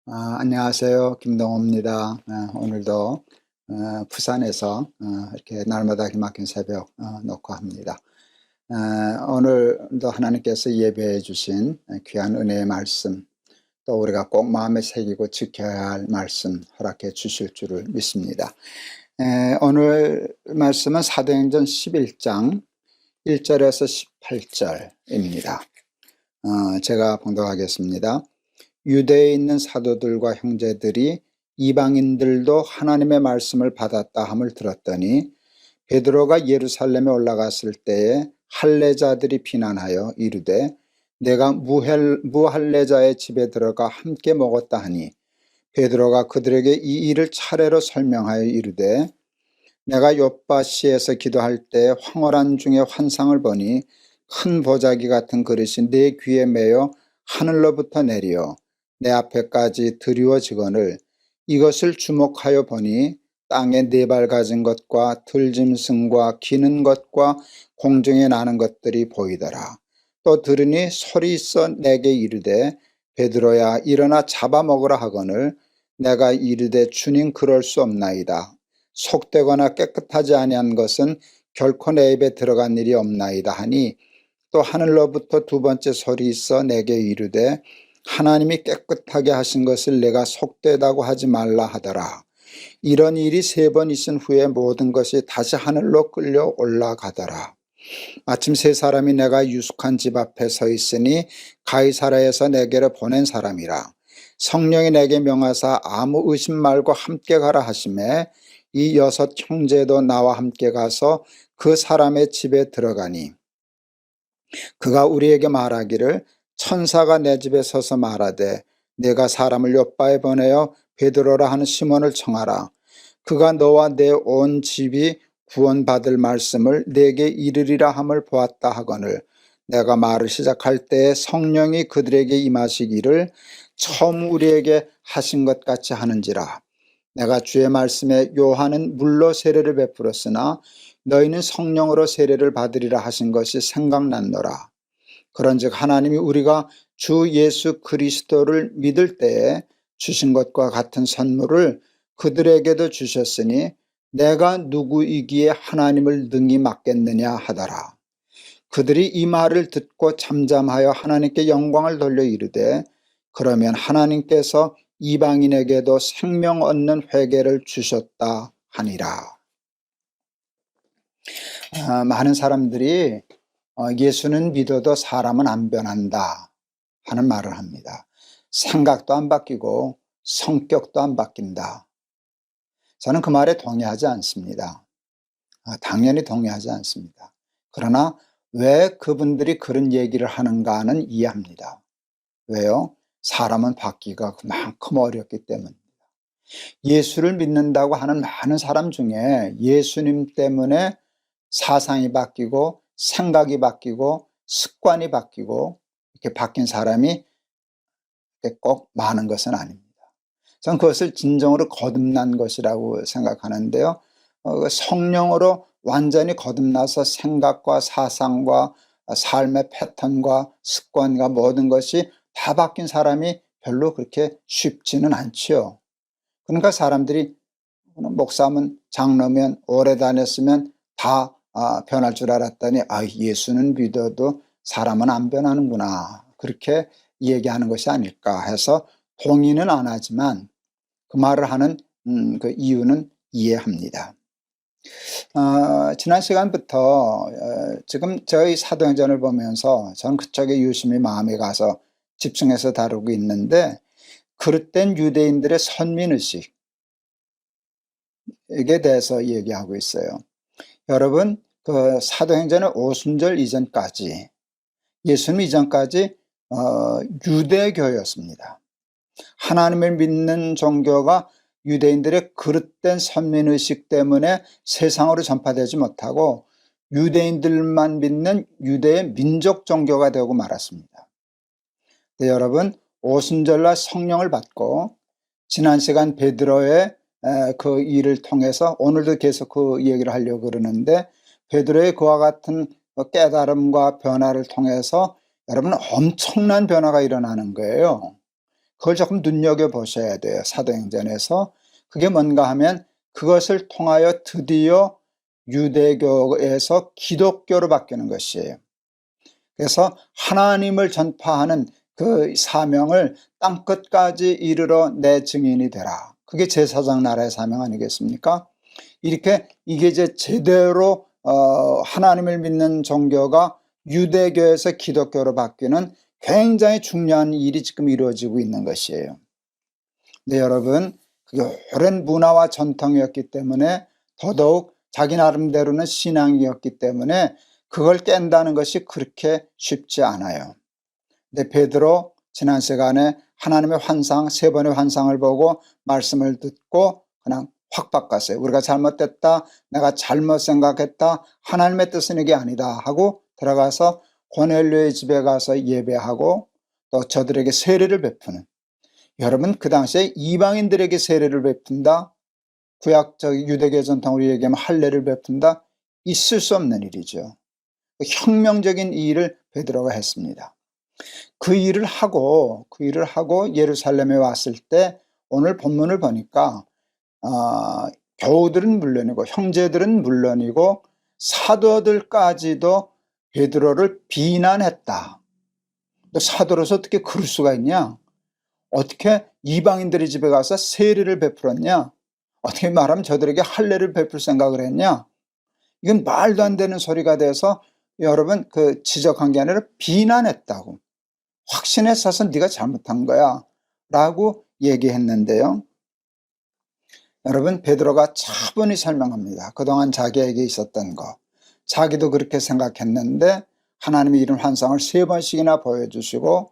안녕하세요. 김동호입니다. 오늘도 부산에서 이렇게 날마다 기막힌 새벽 녹화합니다. 오늘도 하나님께서 예배해 주신 귀한 은혜의 말씀, 또 우리가 꼭 마음에 새기고 지켜야 할 말씀 허락해 주실 줄을 믿습니다. 오늘 말씀은 사도행전 11장 1절에서 18절입니다. 제가 봉독하겠습니다. 유대에 있는 사도들과 형제들이 이방인들도 하나님의 말씀을 받았다 함을 들었더니 베드로가 예루살렘에 올라갔을 때에 할례자들이 비난하여 이르되 내가 무할례자의 집에 들어가 함께 먹었다 하니 베드로가 그들에게 이 일을 차례로 설명하여 이르되 내가 욥바시에서 기도할 때 황홀한 중에 환상을 보니 큰 보자기 같은 그릇이 내 귀에 매여 하늘로부터 내려 내 앞에까지 드리워지거늘 이것을 주목하여 보니 땅에 네 발 가진 것과 들짐승과 기는 것과 공중에 나는 것들이 보이더라. 또 들으니 소리 있어 내게 이르되 베드로야 일어나 잡아먹으라 하거늘 내가 이르되 주님 그럴 수 없나이다. 속되거나 깨끗하지 아니한 것은 결코 내 입에 들어간 일이 없나이다 하니 또 하늘로부터 두 번째 소리 있어 내게 이르되 하나님이 깨끗하게 하신 것을 내가 속되다고 하지 말라 하더라. 이런 일이 세 번 있은 후에 모든 것이 다시 하늘로 끌려 올라가더라. 마침 세 사람이 내가 유숙한 집 앞에 서 있으니 가이사랴에서 내게로 보낸 사람이라. 성령이 내게 명하사 아무 의심 말고 함께 가라 하시매 이 여섯 형제도 나와 함께 가서 그 사람의 집에 들어가니 그가 우리에게 말하기를 천사가 내 집에 서서 말하되 내가 사람을 요바에 보내어 베드로라 하는 시몬을 청하라. 그가 너와 내 온 집이 구원받을 말씀을 내게 이르리라 함을 보았다 하거늘 내가 말을 시작할 때에 성령이 그들에게 임하시기를 처음 우리에게 하신 것 같이 하는지라. 내가 주의 말씀에 요한은 물로 세례를 베풀었으나 너희는 성령으로 세례를 받으리라 하신 것이 생각났노라. 그런즉 하나님이 우리가 주 예수 그리스도를 믿을 때에 주신 것과 같은 선물을 그들에게도 주셨으니 내가 누구이기에 하나님을 능히 맡겠느냐 하더라. 그들이 이 말을 듣고 잠잠하여 하나님께 영광을 돌려 이르되 그러면 하나님께서 이방인에게도 생명 얻는 회개를 주셨다 하니라. 많은 사람들이 예수는 믿어도 사람은 안 변한다 하는 말을 합니다. 생각도 안 바뀌고 성격도 안 바뀐다. 저는 그 말에 동의하지 않습니다. 당연히 동의하지 않습니다. 그러나 왜 그분들이 그런 얘기를 하는가는 이해합니다. 왜요? 사람은 바뀌기가 그만큼 어렵기 때문입니다. 예수를 믿는다고 하는 많은 사람 중에 예수님 때문에 사상이 바뀌고 생각이 바뀌고 습관이 바뀌고 이렇게 바뀐 사람이 꼭 많은 것은 아닙니다. 저는 그것을 진정으로 거듭난 것이라고 생각하는데요. 성령으로 완전히 거듭나서 생각과 사상과 삶의 패턴과 습관과 모든 것이 다 바뀐 사람이 별로 그렇게 쉽지는 않죠. 그러니까 사람들이 목사면 장로면 오래 다녔으면 다 변할 줄 알았더니 예수는 믿어도 사람은 안 변하는구나 그렇게 얘기하는 것이 아닐까 해서 동의는 안 하지만 그 말을 하는 그 이유는 이해합니다. 지난 시간부터 지금 저희 사도행전을 보면서 저는 그쪽에 유심히 마음이 가서 집중해서 다루고 있는데 그릇된 유대인들의 선민의식에 대해서 얘기하고 있어요. 여러분 그 사도행전의 오순절 이전까지 예수님 이전까지 유대교였습니다. 하나님을 믿는 종교가 유대인들의 그릇된 선민의식 때문에 세상으로 전파되지 못하고 유대인들만 믿는 유대의 민족 종교가 되고 말았습니다. 네, 여러분 오순절날 성령을 받고 지난 시간 베드로의 그 일을 통해서 오늘도 계속 그 얘기를 하려고 그러는데 베드로의 그와 같은 깨달음과 변화를 통해서 여러분 엄청난 변화가 일어나는 거예요. 그걸 조금 눈여겨보셔야 돼요. 사도행전에서. 그게 뭔가 하면 그것을 통하여 드디어 유대교에서 기독교로 바뀌는 것이에요. 그래서 하나님을 전파하는 그 사명을 땅끝까지 이르러 내 증인이 되라. 그게 제사장 나라의 사명 아니겠습니까? 이렇게 이게 이제 제대로 하나님을 믿는 종교가 유대교에서 기독교로 바뀌는 굉장히 중요한 일이 지금 이루어지고 있는 것이에요. 네, 여러분, 그게 오랜 문화와 전통이었기 때문에 더더욱 자기 나름대로는 신앙이었기 때문에 그걸 깬다는 것이 그렇게 쉽지 않아요. 근데 베드로 지난 시간에 하나님의 환상, 3번의 환상을 보고 말씀을 듣고 그냥 확 바꿨어요. 우리가 잘못됐다, 내가 잘못 생각했다, 하나님의 뜻은 이게 아니다 하고 들어가서 고넬료의 집에 가서 예배하고 또 저들에게 세례를 베푸는, 여러분 그 당시에 이방인들에게 세례를 베푼다, 구약적 유대교 전통으로 얘기하면 할례를 베푼다, 있을 수 없는 일이죠. 혁명적인 이 일을 베드로가 했습니다. 그 일을 하고 예루살렘에 왔을 때 오늘 본문을 보니까 교우들은 물론이고 형제들은 물론이고 사도들까지도 베드로를 비난했다. 너 사도로서 어떻게 그럴 수가 있냐? 어떻게 이방인들의 집에 가서 세례를 베풀었냐? 어떻게 말하면 저들에게 할례를 베풀 생각을 했냐? 이건 말도 안 되는 소리가 돼서 여러분 그 지적한 게 아니라 비난했다고. 확신에 서서 네가 잘못한 거야 라고 얘기했는데요. 여러분 베드로가 차분히 설명합니다. 그동안 자기에게 있었던 거, 자기도 그렇게 생각했는데 하나님이 이런 환상을 3번씩이나 보여주시고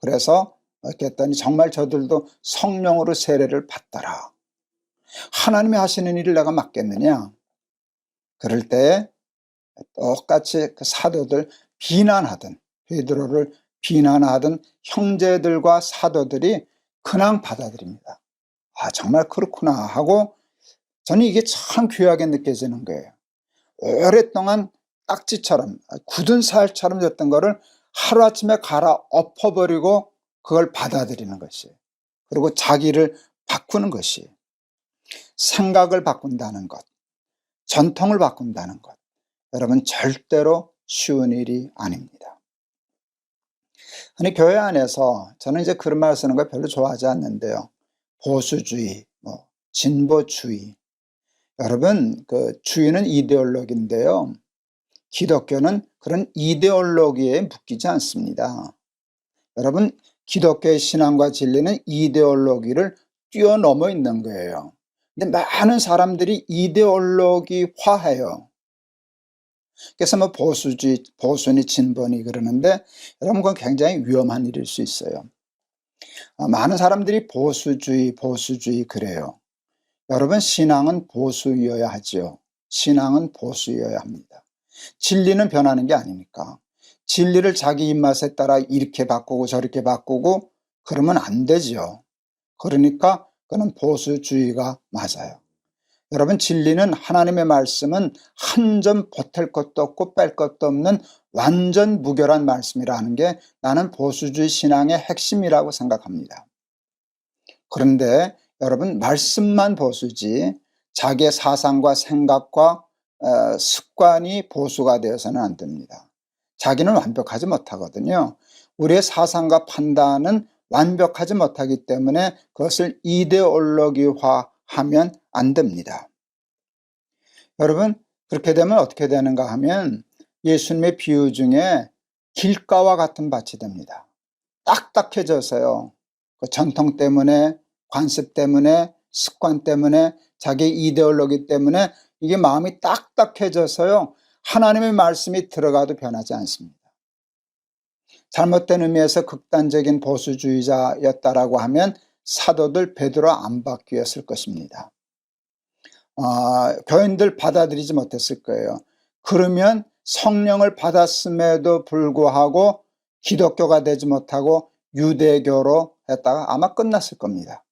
그래서 이렇게 했더니 정말 저들도 성령으로 세례를 받더라. 하나님이 하시는 일을 내가 맡겠느냐? 그럴 때 똑같이 그 사도들 비난하던, 베드로를 비난하던 형제들과 사도들이 그냥 받아들입니다. 아, 정말 그렇구나 하고 저는 이게 참 귀하게 느껴지는 거예요. 오랫동안 딱지처럼 굳은 살처럼 됐던 거를 하루아침에 갈아 엎어버리고 그걸 받아들이는 것이에요. 그리고 자기를 바꾸는 것이에요. 생각을 바꾼다는 것, 전통을 바꾼다는 것, 여러분 절대로 쉬운 일이 아닙니다. 아니 교회 안에서 저는 이제 그런 말 쓰는 걸 별로 좋아하지 않는데요. 보수주의, 진보주의. 여러분 그 주의는 이데올로기인데요. 기독교는 그런 이데올로기에 묶이지 않습니다. 여러분 기독교의 신앙과 진리는 이데올로기를 뛰어넘어 있는 거예요. 근데 많은 사람들이 이데올로기화해요. 그래서 뭐 보수주의, 보수니 진보니 그러는데 여러분 그건 굉장히 위험한 일일 수 있어요. 많은 사람들이 보수주의 그래요. 여러분 신앙은 보수여야 하죠. 신앙은 보수여야 합니다. 진리는 변하는 게 아니니까. 진리를 자기 입맛에 따라 이렇게 바꾸고 저렇게 바꾸고 그러면 안 되죠. 그러니까 그는 보수주의가 맞아요. 여러분 진리는 하나님의 말씀은 한 점 보탤 것도 없고 뺄 것도 없는 완전 무결한 말씀이라는 게 나는 보수주의 신앙의 핵심이라고 생각합니다. 그런데 여러분 말씀만 보수지 자기의 사상과 생각과 습관이 보수가 되어서는 안 됩니다. 자기는 완벽하지 못하거든요. 우리의 사상과 판단은 완벽하지 못하기 때문에 그것을 이데올로기화하면 안 됩니다. 여러분 그렇게 되면 어떻게 되는가 하면 예수님의 비유 중에 길가와 같은 밭이 됩니다. 딱딱해져서요. 그 전통 때문에, 관습 때문에, 습관 때문에, 자기 이데올로기 때문에 이게 마음이 딱딱해져서요. 하나님의 말씀이 들어가도 변하지 않습니다. 잘못된 의미에서 극단적인 보수주의자였다라고 하면 사도들 베드로 안 바뀌었을 것입니다. 교인들 받아들이지 못했을 거예요. 그러면 성령을 받았음에도 불구하고 기독교가 되지 못하고 유대교로 했다가 아마 끝났을 겁니다.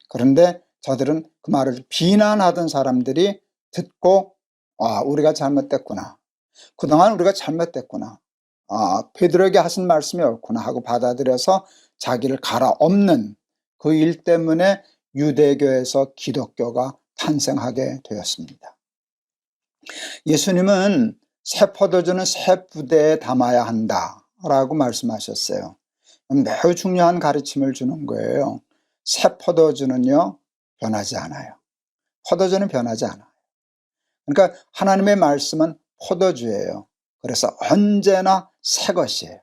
그런데 저들은 그 말을 비난하던 사람들이 듣고 우리가 잘못됐구나. 그동안 우리가 잘못됐구나. 베드로에게 하신 말씀이 옳구나 하고 받아들여서 자기를 갈아엎는 그 일 때문에 유대교에서 기독교가 탄생하게 되었습니다. 예수님은 새 포도주는 새 부대에 담아야 한다라고 말씀하셨어요. 매우 중요한 가르침을 주는 거예요. 새 포도주는요, 변하지 않아요. 포도주는 변하지 않아요. 그러니까 하나님의 말씀은 포도주예요. 그래서 언제나 새 것이에요.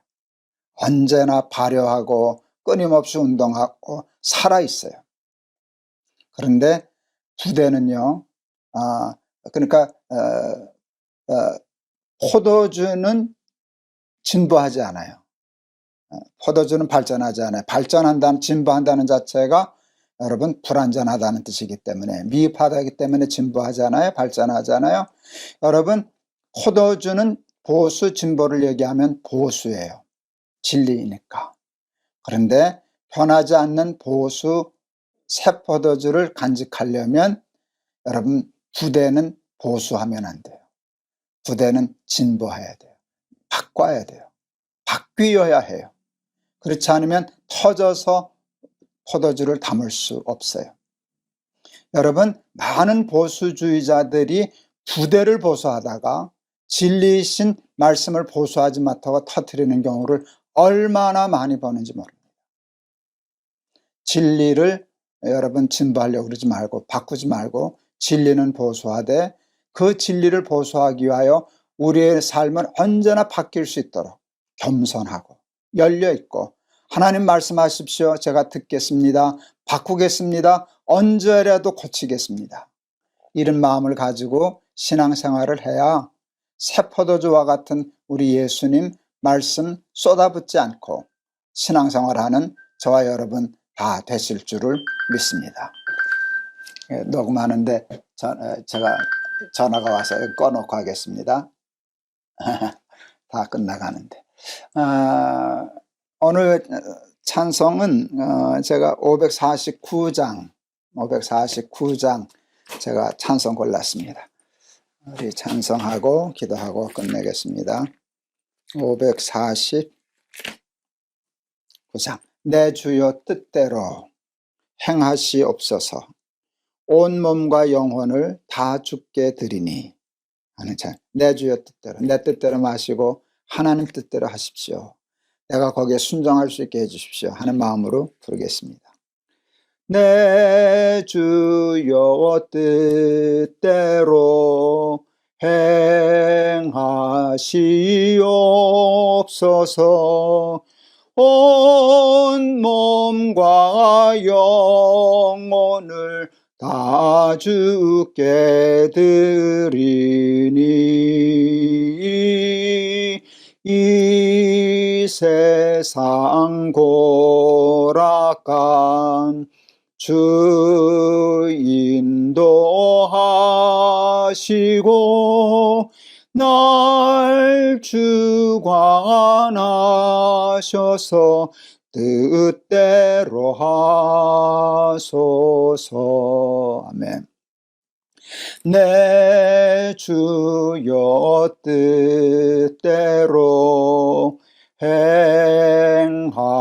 언제나 발효하고 끊임없이 운동하고 살아있어요. 그런데 부대는요, 그러니까 포도주는 진보하지 않아요. 포도주는 발전하지 않아요. 발전한다는, 진보한다는 자체가 여러분 불완전하다는 뜻이기 때문에, 미흡하다기 때문에 진보하지 않아요. 발전하지 않아요. 여러분, 포도주는 보수, 진보를 얘기하면 보수예요. 진리이니까. 그런데 변하지 않는 보수 새 포도주를 간직하려면 여러분, 부대는 보수하면 안 돼요. 부대는 진보해야 돼요. 바꿔야 돼요. 바뀌어야 해요. 그렇지 않으면 터져서 포도주를 담을 수 없어요. 여러분, 많은 보수주의자들이 부대를 보수하다가 진리이신 말씀을 보수하지 못하고 터뜨리는 경우를 얼마나 많이 보는지 모릅니다. 진리를 여러분 진보하려고 그러지 말고, 바꾸지 말고 진리는 보수하되 그 진리를 보수하기 위하여 우리의 삶은 언제나 바뀔 수 있도록 겸손하고 열려있고, 하나님 말씀하십시오, 제가 듣겠습니다, 바꾸겠습니다, 언제라도 고치겠습니다, 이런 마음을 가지고 신앙생활을 해야 새 포도주와 같은 우리 예수님 말씀 쏟아붓지 않고 신앙생활하는 저와 여러분 다 되실 줄을 믿습니다. 녹음하는데 제가 전화가 와서 꺼놓고 하겠습니다. 다 끝나가는데. 오늘 찬송은 제가 549장 제가 찬송 골랐습니다. 우리 찬송하고 기도하고 끝내겠습니다. 549장. 내 주여 뜻대로 행하시옵소서. 온 몸과 영혼을 다 주께 드리니 하는 찬. 내 주여 뜻대로, 내 뜻대로 마시고 하나님 뜻대로 하십시오. 내가 거기에 순종할 수 있게 해주십시오 하는 마음으로 부르겠습니다. 내 주여 뜻대로 행하시옵소서. 온 몸과 영혼을 다 주께 드리니 이 세상 고락간 주 인도하시고 날 주관하셔서 뜻대로 하소서. 아멘. 내 주여 뜻대로 행하시옵소서.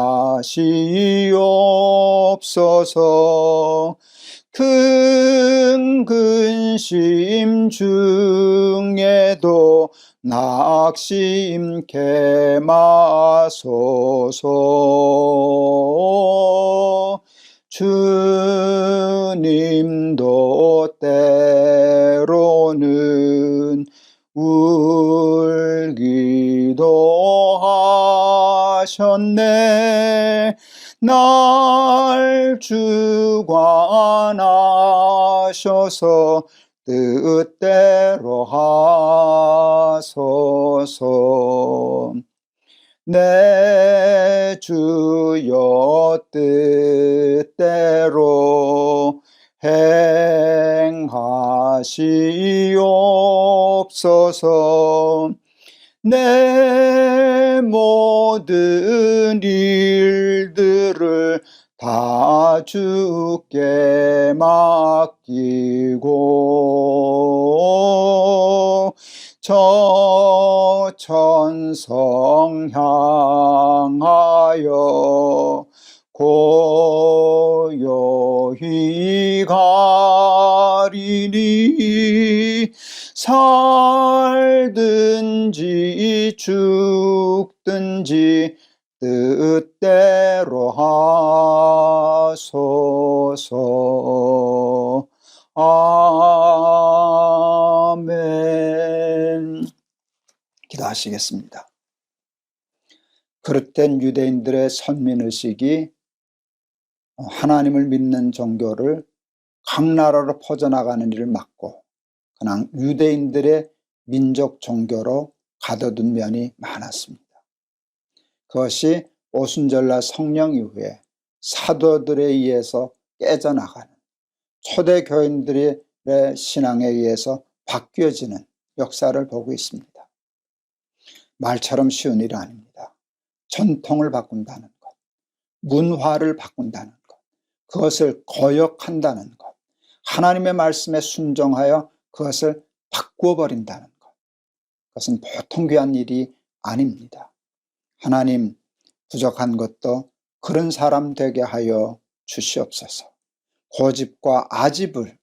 큰 근심 중에도 낙심케 마소서. 주님도 때로는 울기도 하셨네. 날 주관하셔서 뜻대로 하소서. 내 주여 뜻대로 행하시옵소서. 내 모든 일들을 다 주께 맡기고 저 천성 향하여 고요히 가리니 살든지 죽든지 뜻대로 하소서. 아멘. 기도하시겠습니다. 그릇된 유대인들의 선민의식이 하나님을 믿는 종교를 각 나라로 퍼져나가는 일을 막고 그냥 유대인들의 민족 종교로 가둬둔 면이 많았습니다. 그것이 오순절날 성령 이후에 사도들에 의해서 깨져나가는 초대 교인들의 신앙에 의해서 바뀌어지는 역사를 보고 있습니다. 말처럼 쉬운 일이 아닙니다. 전통을 바꾼다는 것, 문화를 바꾼다는 것, 그것을 거역한다는 것, 하나님의 말씀에 순종하여 그것을 바꾸어버린다는 것, 그것은 보통 귀한 일이 아닙니다. 하나님, 부족한 것도 그런 사람 되게 하여 주시옵소서. 고집과 아집을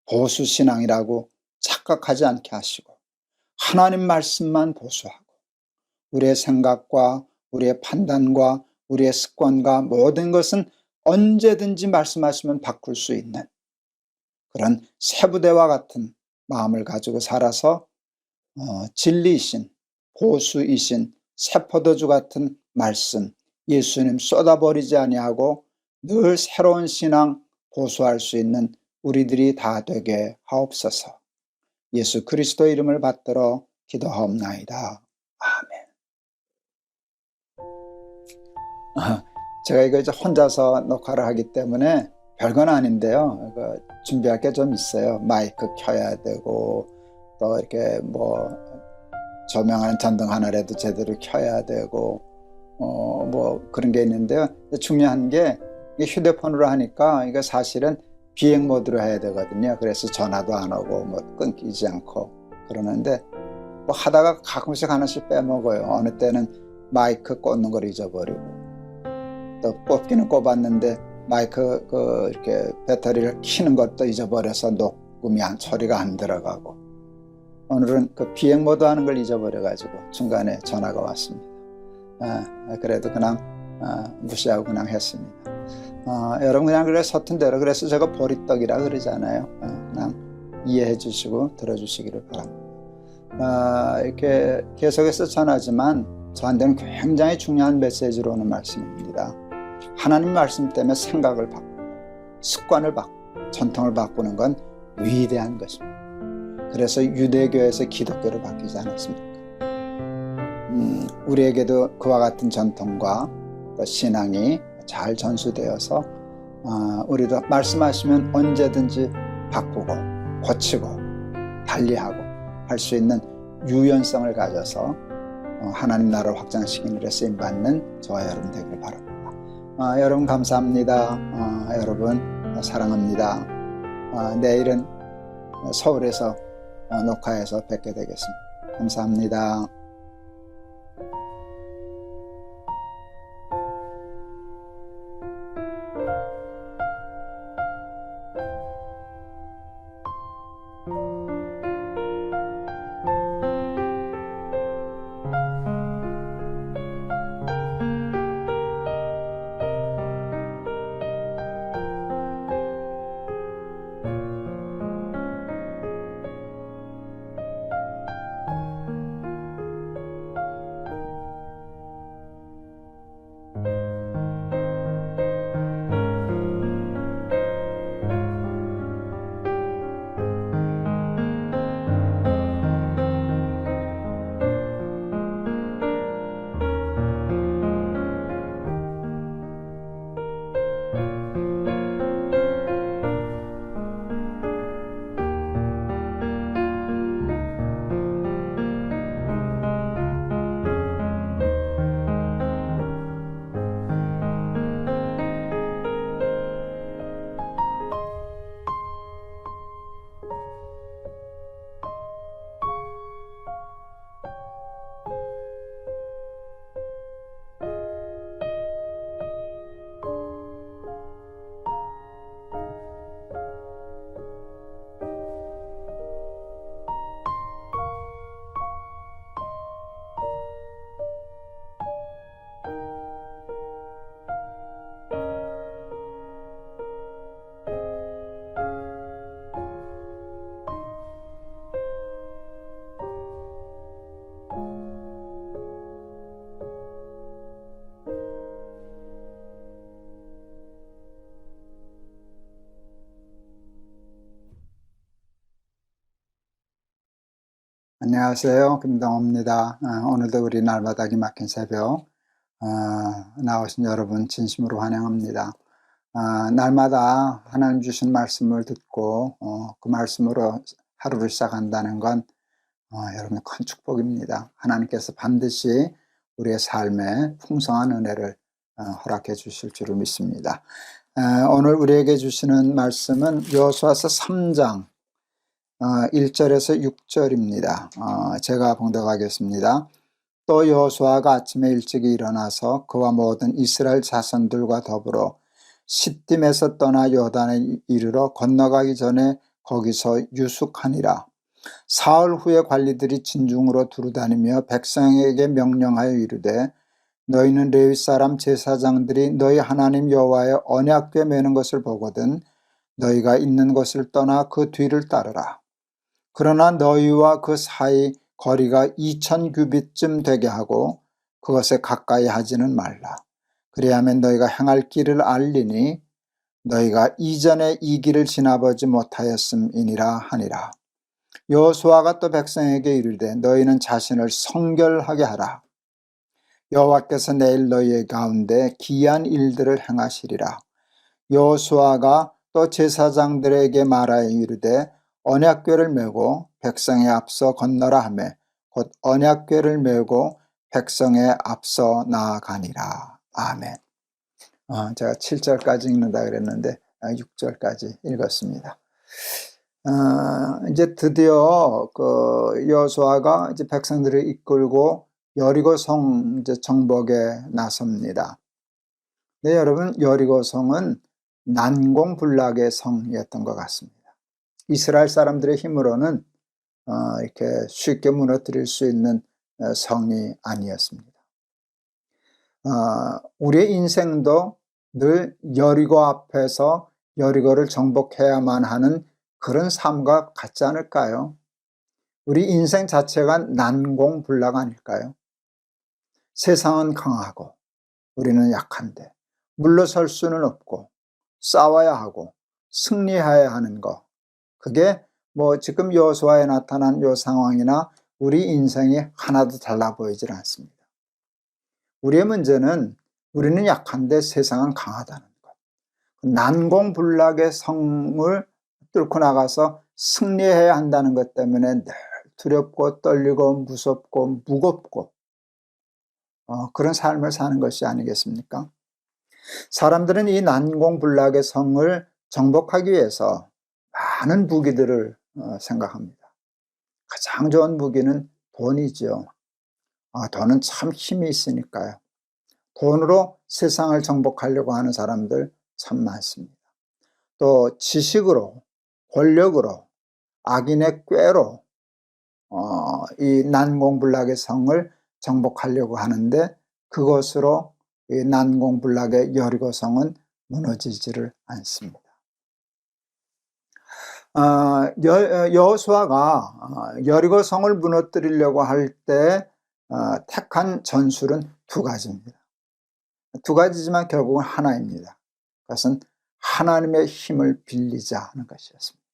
보수신앙이라고 착각하지 않게 하시고 하나님 말씀만 보수하고 우리의 생각과 우리의 판단과 우리의 습관과 모든 것은 언제든지 말씀하시면 바꿀 수 있는 그런 세부대와 같은 마음을 가지고 살아서 진리이신 보수이신 새포도주 같은 말씀 예수님 쏟아버리지 아니하고 늘 새로운 신앙 보수할 수 있는 우리들이 다 되게 하옵소서. 예수 그리스도 이름을 받들어 기도하옵나이다. 아멘. 제가 이거 이제 혼자서 녹화를 하기 때문에 별건 아닌데요. 준비할 게 좀 있어요. 마이크 켜야 되고 또 이렇게 뭐 조명하는 전등 하나라도 제대로 켜야 되고 뭐 그런 게 있는데요. 중요한 게 휴대폰으로 하니까 이거 사실은 비행 모드로 해야 되거든요. 그래서 전화도 안 오고 뭐 끊기지 않고 그러는데 뭐 하다가 가끔씩 하나씩 빼먹어요. 어느 때는 마이크 꽂는 걸 잊어버리고 또 꽂기는 꼽았는데 마이크 이렇게 배터리를 키는 것도 잊어버려서 녹음이 소리가 안 들어가고 오늘은 그 비행 모드 하는 걸 잊어버려가지고 중간에 전화가 왔습니다. 그래도 그냥 무시하고 그냥 했습니다. 여러분 그냥 그래 서툰 대로 그래서 제가 보리떡이라 그러잖아요. 그냥 이해해 주시고 들어주시기를 바랍니다. 이렇게 계속해서 전하지만 저한테는 굉장히 중요한 메시지로 오는 말씀입니다. 하나님 말씀 때문에 생각을 바꾸고 습관을 바꾸고 전통을 바꾸는 건 위대한 것입니다. 그래서 유대교에서 기독교로 바뀌지 않았습니까? 우리에게도 그와 같은 전통과 또 신앙이 잘 전수되어서 우리도 말씀하시면 언제든지 바꾸고 고치고 달리하고 할 수 있는 유연성을 가져서 하나님 나라를 확장시키는 일에 쓰임받는 저와 여러분 되기를 바랍니다. 여러분 감사합니다. 여러분 사랑합니다. 내일은 서울에서 녹화해서 뵙게 되겠습니다. 감사합니다. 안녕하세요. 김동호입니다. 오늘도 우리 날마다 기막힌 새벽 나오신 여러분 진심으로 환영합니다. 날마다 하나님 주신 말씀을 듣고 그 말씀으로 하루를 시작한다는 건 여러분의 큰 축복입니다. 하나님께서 반드시 우리의 삶에 풍성한 은혜를 허락해 주실 줄을 믿습니다. 오늘 우리에게 주시는 말씀은 여호수아서 3장 1절에서 6절입니다. 제가 봉독하겠습니다. 또 여호수아가 아침에 일찍 일어나서 그와 모든 이스라엘 자손들과 더불어 시딤에서 떠나 요단에 이르러 건너가기 전에 거기서 유숙하니라. 사흘 후에 관리들이 진중으로 두루다니며 백성에게 명령하여 이르되 너희는 레위 사람 제사장들이 너희 하나님 여호와의 언약궤 매는 것을 보거든 너희가 있는 곳을 떠나 그 뒤를 따르라. 그러나 너희와 그 사이 거리가 2000규빗쯤 되게 하고 그것에 가까이 하지는 말라. 그리하면 너희가 행할 길을 알리니 너희가 이전에 이 길을 지나보지 못하였음이니라 하니라. 여호수아가 또 백성에게 이르되 너희는 자신을 성결하게 하라. 여호와께서 내일 너희의 가운데 기이한 일들을 행하시리라. 여호수아가 또 제사장들에게 말하여 이르되 언약궤를 메고 백성에 앞서 건너라 하매 곧 언약궤를 메고 백성에 앞서 나아가니라. 아멘. 제가 7절까지 읽는다 그랬는데 6절까지 읽었습니다. 이제 드디어 그 여호수아가 이제 백성들을 이끌고 여리고성 이제 정복에 나섭니다. 네, 여러분, 여리고성은 난공불락의 성이었던 것 같습니다. 이스라엘 사람들의 힘으로는 이렇게 쉽게 무너뜨릴 수 있는 성이 아니었습니다. 우리의 인생도 늘 여리고 앞에서 여리고를 정복해야만 하는 그런 삶과 같지 않을까요? 우리 인생 자체가 난공불락 아닐까요? 세상은 강하고 우리는 약한데 물러설 수는 없고 싸워야 하고 승리해야 하는 것, 그게 뭐 지금 여호수아에 나타난 이 상황이나 우리 인생이 하나도 달라 보이질 않습니다. 우리의 문제는 우리는 약한데 세상은 강하다는 것. 난공불락의 성을 뚫고 나가서 승리해야 한다는 것 때문에 늘 두렵고 떨리고 무섭고 무겁고 그런 삶을 사는 것이 아니겠습니까? 사람들은 이 난공불락의 성을 정복하기 위해서 많은 무기들을 생각합니다. 가장 좋은 무기는 돈이죠. 돈은 참 힘이 있으니까요. 돈으로 세상을 정복하려고 하는 사람들 참 많습니다. 또 지식으로, 권력으로, 악인의 꾀로 이 난공불락의 성을 정복하려고 하는데 그것으로 이 난공불락의 여리고성은 무너지지를 않습니다. 여호수아가 여리고성을 무너뜨리려고 할 때 택한 전술은 두 가지입니다. 두 가지지만 결국은 하나입니다. 그것은 하나님의 힘을 빌리자 하는 것이었습니다.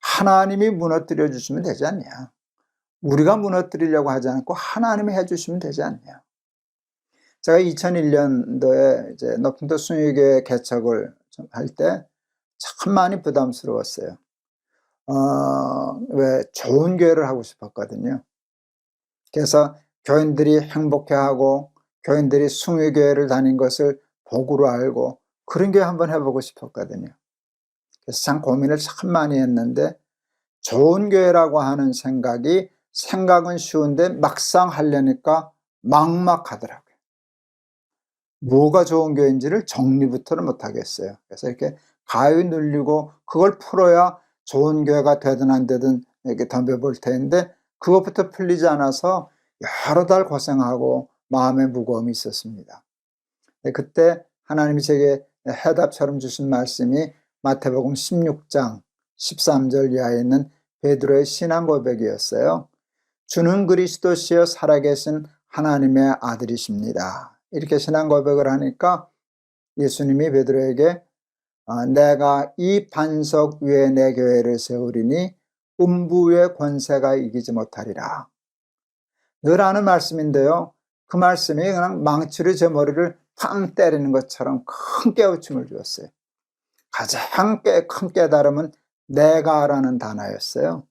하나님이 무너뜨려 주시면 되지 않냐? 우리가 무너뜨리려고 하지 않고 하나님이 해주시면 되지 않냐? 제가 2001년도에 이제 높임도 순위교회 개척을 할 때 참 많이 부담스러웠어요. 왜 좋은 교회를 하고 싶었거든요. 그래서 교인들이 행복해하고 교인들이 순위교회를 다닌 것을 복으로 알고 그런 교회 한번 해보고 싶었거든요. 그래서 참 고민을 참 많이 했는데 좋은 교회라고 하는 생각은 쉬운데 막상 하려니까 막막하더라고요. 뭐가 좋은 교회인지를 정리부터는 못하겠어요. 그래서 이렇게 가위 눌리고 그걸 풀어야 좋은 교회가 되든 안 되든 이렇게 덤벼볼 텐데 그것부터 풀리지 않아서 여러 달 고생하고 마음의 무거움이 있었습니다. 그때 하나님이 제게 해답처럼 주신 말씀이 마태복음 16장 13절 이하에 있는 베드로의 신앙 고백이었어요. 주는 그리스도시여 살아계신 하나님의 아들이십니다. 이렇게 신앙 고백을 하니까 예수님이 베드로에게 내가 이 반석 위에 내 교회를 세우리니 음부의 권세가 이기지 못하리라. 늘 하는 말씀인데요. 그 말씀이 그냥 망치로 제 머리를 팡 때리는 것처럼 큰 깨우침을 주었어요. 가장 큰 깨달음은 내가라는 단어였어요.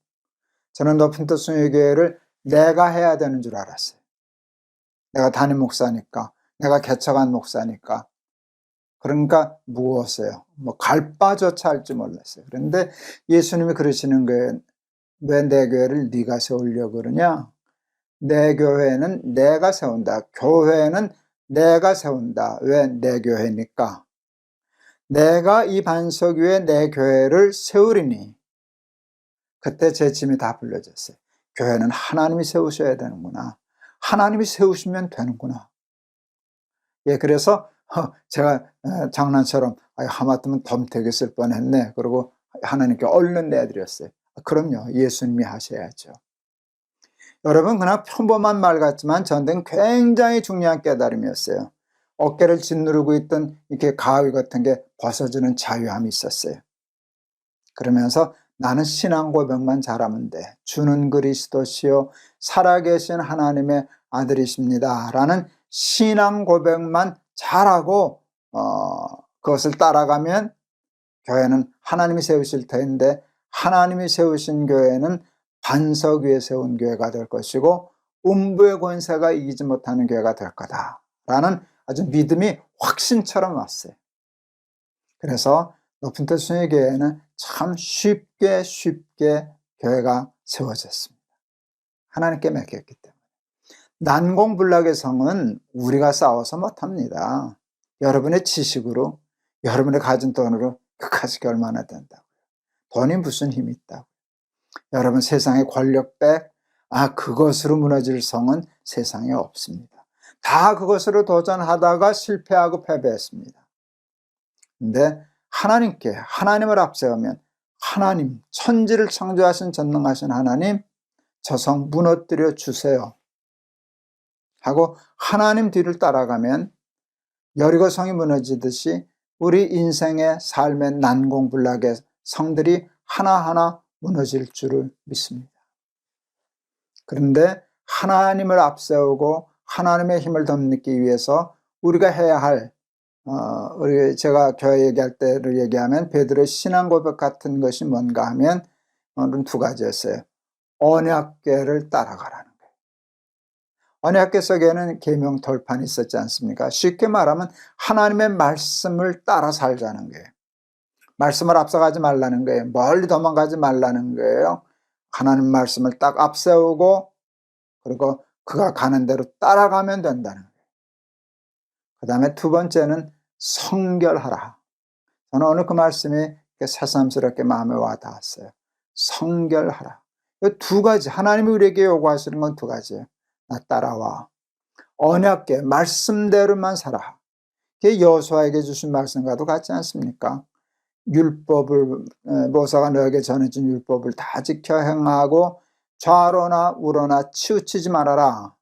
저는 높은 뜻 순회교회를 내가 해야 되는 줄 알았어요. 내가 담임 목사니까, 내가 개척한 목사니까. 그러니까 무거웠어요. 갈 바조차 할 줄 몰랐어요. 그런데 예수님이 그러시는 거예요. 왜 내 교회를 네가 세우려고 그러냐? 내 교회는 내가 세운다. 교회는 내가 세운다. 왜 내 교회니까? 내가 이 반석 위에 내 교회를 세우리니. 그때 제 짐이 다 불려졌어요. 교회는 하나님이 세우셔야 되는구나. 하나님이 세우시면 되는구나. 예, 그래서 제가 장난처럼 하마터면 덤태기 쓸 뻔했네. 그리고 하나님께 얼른 내드렸어요. 그럼요, 예수님이 하셔야죠. 여러분, 그냥 평범한 말 같지만 저한테는 굉장히 중요한 깨달음이었어요. 어깨를 짓누르고 있던 이렇게 가위 같은 게 벗어지는 자유함이 있었어요. 그러면서 나는 신앙 고백만 잘하면 돼. 주는 그리스도시요 살아계신 하나님의 아들이십니다. 라는 신앙 고백만 잘하고 그것을 따라가면 교회는 하나님이 세우실 텐데 하나님이 세우신 교회는 반석 위에 세운 교회가 될 것이고 음부의 권세가 이기지 못하는 교회가 될 거다라는 아주 믿음이 확신처럼 왔어요. 그래서 높은 뜻 순회교회는 참 쉽게 교회가 세워졌습니다. 하나님께 맡겼기 때문에. 난공불락의 성은 우리가 싸워서 못합니다. 여러분의 지식으로, 여러분의 가진 돈으로 그까짓 게 얼마나 된다고요. 돈이 무슨 힘이 있다고. 여러분 세상의 권력백, 그것으로 무너질 성은 세상에 없습니다. 다 그것으로 도전하다가 실패하고 패배했습니다. 근데 하나님을 앞세우면 하나님, 천지를 창조하신 전능하신 하나님, 저 성 무너뜨려 주세요 하고 하나님 뒤를 따라가면 여리고 성이 무너지듯이 우리 인생의 삶의 난공불락의 성들이 하나하나 무너질 줄을 믿습니다. 그런데 하나님을 앞세우고 하나님의 힘을 덧입기 위해서 우리가 해야 할 제가 교회 얘기할 때를 얘기하면 베드로의 신앙 고백 같은 것이 뭔가 하면 두 가지였어요. 언약궤를 따라가라는 거예요. 언약궤 속에는 계명 돌판이 있었지 않습니까? 쉽게 말하면 하나님의 말씀을 따라 살자는 거예요. 말씀을 앞서가지 말라는 거예요. 멀리 도망가지 말라는 거예요. 하나님 말씀을 딱 앞세우고 그리고 그가 가는 대로 따라가면 된다는 거예요. 그 다음에 두 번째는 성결하라. 저는 오늘 그 말씀이 새삼스럽게 마음에 와 닿았어요. 성결하라. 이 두 가지, 하나님이 우리에게 요구하시는 건 두 가지예요. 나 따라와. 언약궤, 말씀대로만 살아. 그게 여호수아에게 주신 말씀과도 같지 않습니까? 율법을, 모세가 너에게 전해준 율법을 다 지켜 행하고 좌로나 우로나 치우치지 말아라.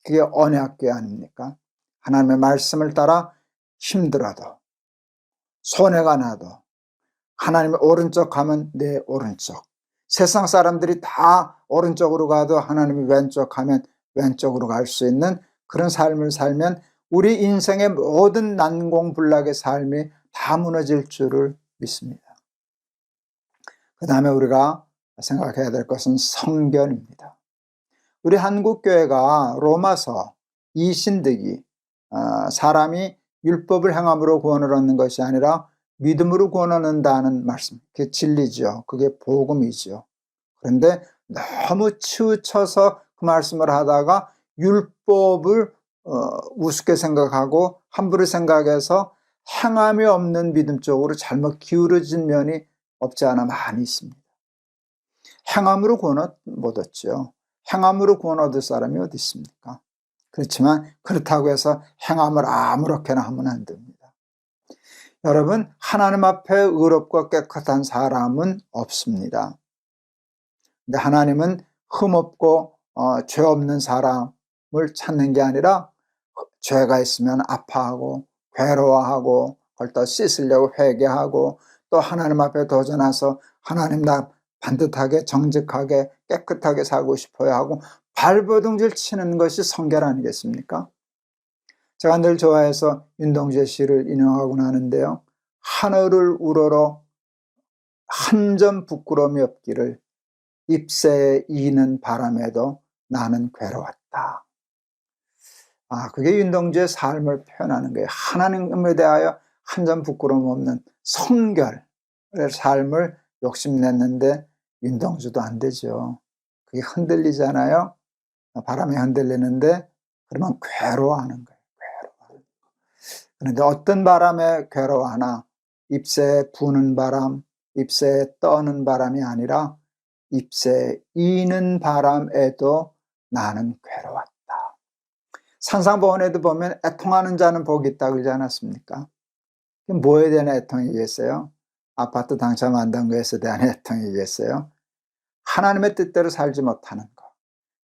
그게 언약궤 아닙니까? 하나님의 말씀을 따라 힘들어도 손해가 나도 하나님의 오른쪽 가면 내 오른쪽, 세상 사람들이 다 오른쪽으로 가도 하나님이 왼쪽 가면 왼쪽으로 갈 수 있는 그런 삶을 살면 우리 인생의 모든 난공불락의 삶이 다 무너질 줄을 믿습니다. 그 다음에 우리가 생각해야 될 것은 성결입니다. 우리 한국교회가 로마서 이신득이 사람이 율법을 행함으로 구원을 얻는 것이 아니라 믿음으로 구원을 얻는다는 말씀, 그게 진리죠. 그게 복음이죠. 그런데 너무 치우쳐서 그 말씀을 하다가 율법을 우습게 생각하고 함부로 생각해서 행함이 없는 믿음 쪽으로 잘못 기울어진 면이 없지 않아 많이 있습니다. 행함으로 구원 못 얻죠. 행함으로 구원 얻을 사람이 어디 있습니까? 그렇지만 그렇다고 해서 행함을 아무렇게나 하면 안 됩니다. 여러분, 하나님 앞에 의롭고 깨끗한 사람은 없습니다. 근데 하나님은 흠없고 죄 없는 사람을 찾는 게 아니라 죄가 있으면 아파하고 괴로워하고 그걸 또 씻으려고 회개하고 또 하나님 앞에 도전해서 하나님 나 반듯하게 정직하게 깨끗하게 살고 싶어야 하고 발버둥질 치는 것이 성결 아니겠습니까? 제가 늘 좋아해서 윤동주의 시를 인용하곤 하는데요. 하늘을 우러러 한 점 부끄러움이 없기를 잎새에 이는 바람에도 나는 괴로웠다. 그게 윤동주의 삶을 표현하는 거예요. 하나님에 대하여 한 점 부끄러움 없는 성결의 삶을 욕심냈는데 윤동주도 안 되죠. 그게 흔들리잖아요. 바람에 흔들리는데 그러면 괴로워하는 거예요. 그런데 어떤 바람에 괴로워하나 잎새에 부는 바람, 잎새에 떠는 바람이 아니라 잎새에 이는 바람에도 나는 괴로웠다. 산상보훈에도 보면 애통하는 자는 복이 있다 그러지 않았습니까? 뭐에 대한 애통이겠어요? 아파트 당첨 안 된 것에 대한 애통이겠어요? 하나님의 뜻대로 살지 못하는 것,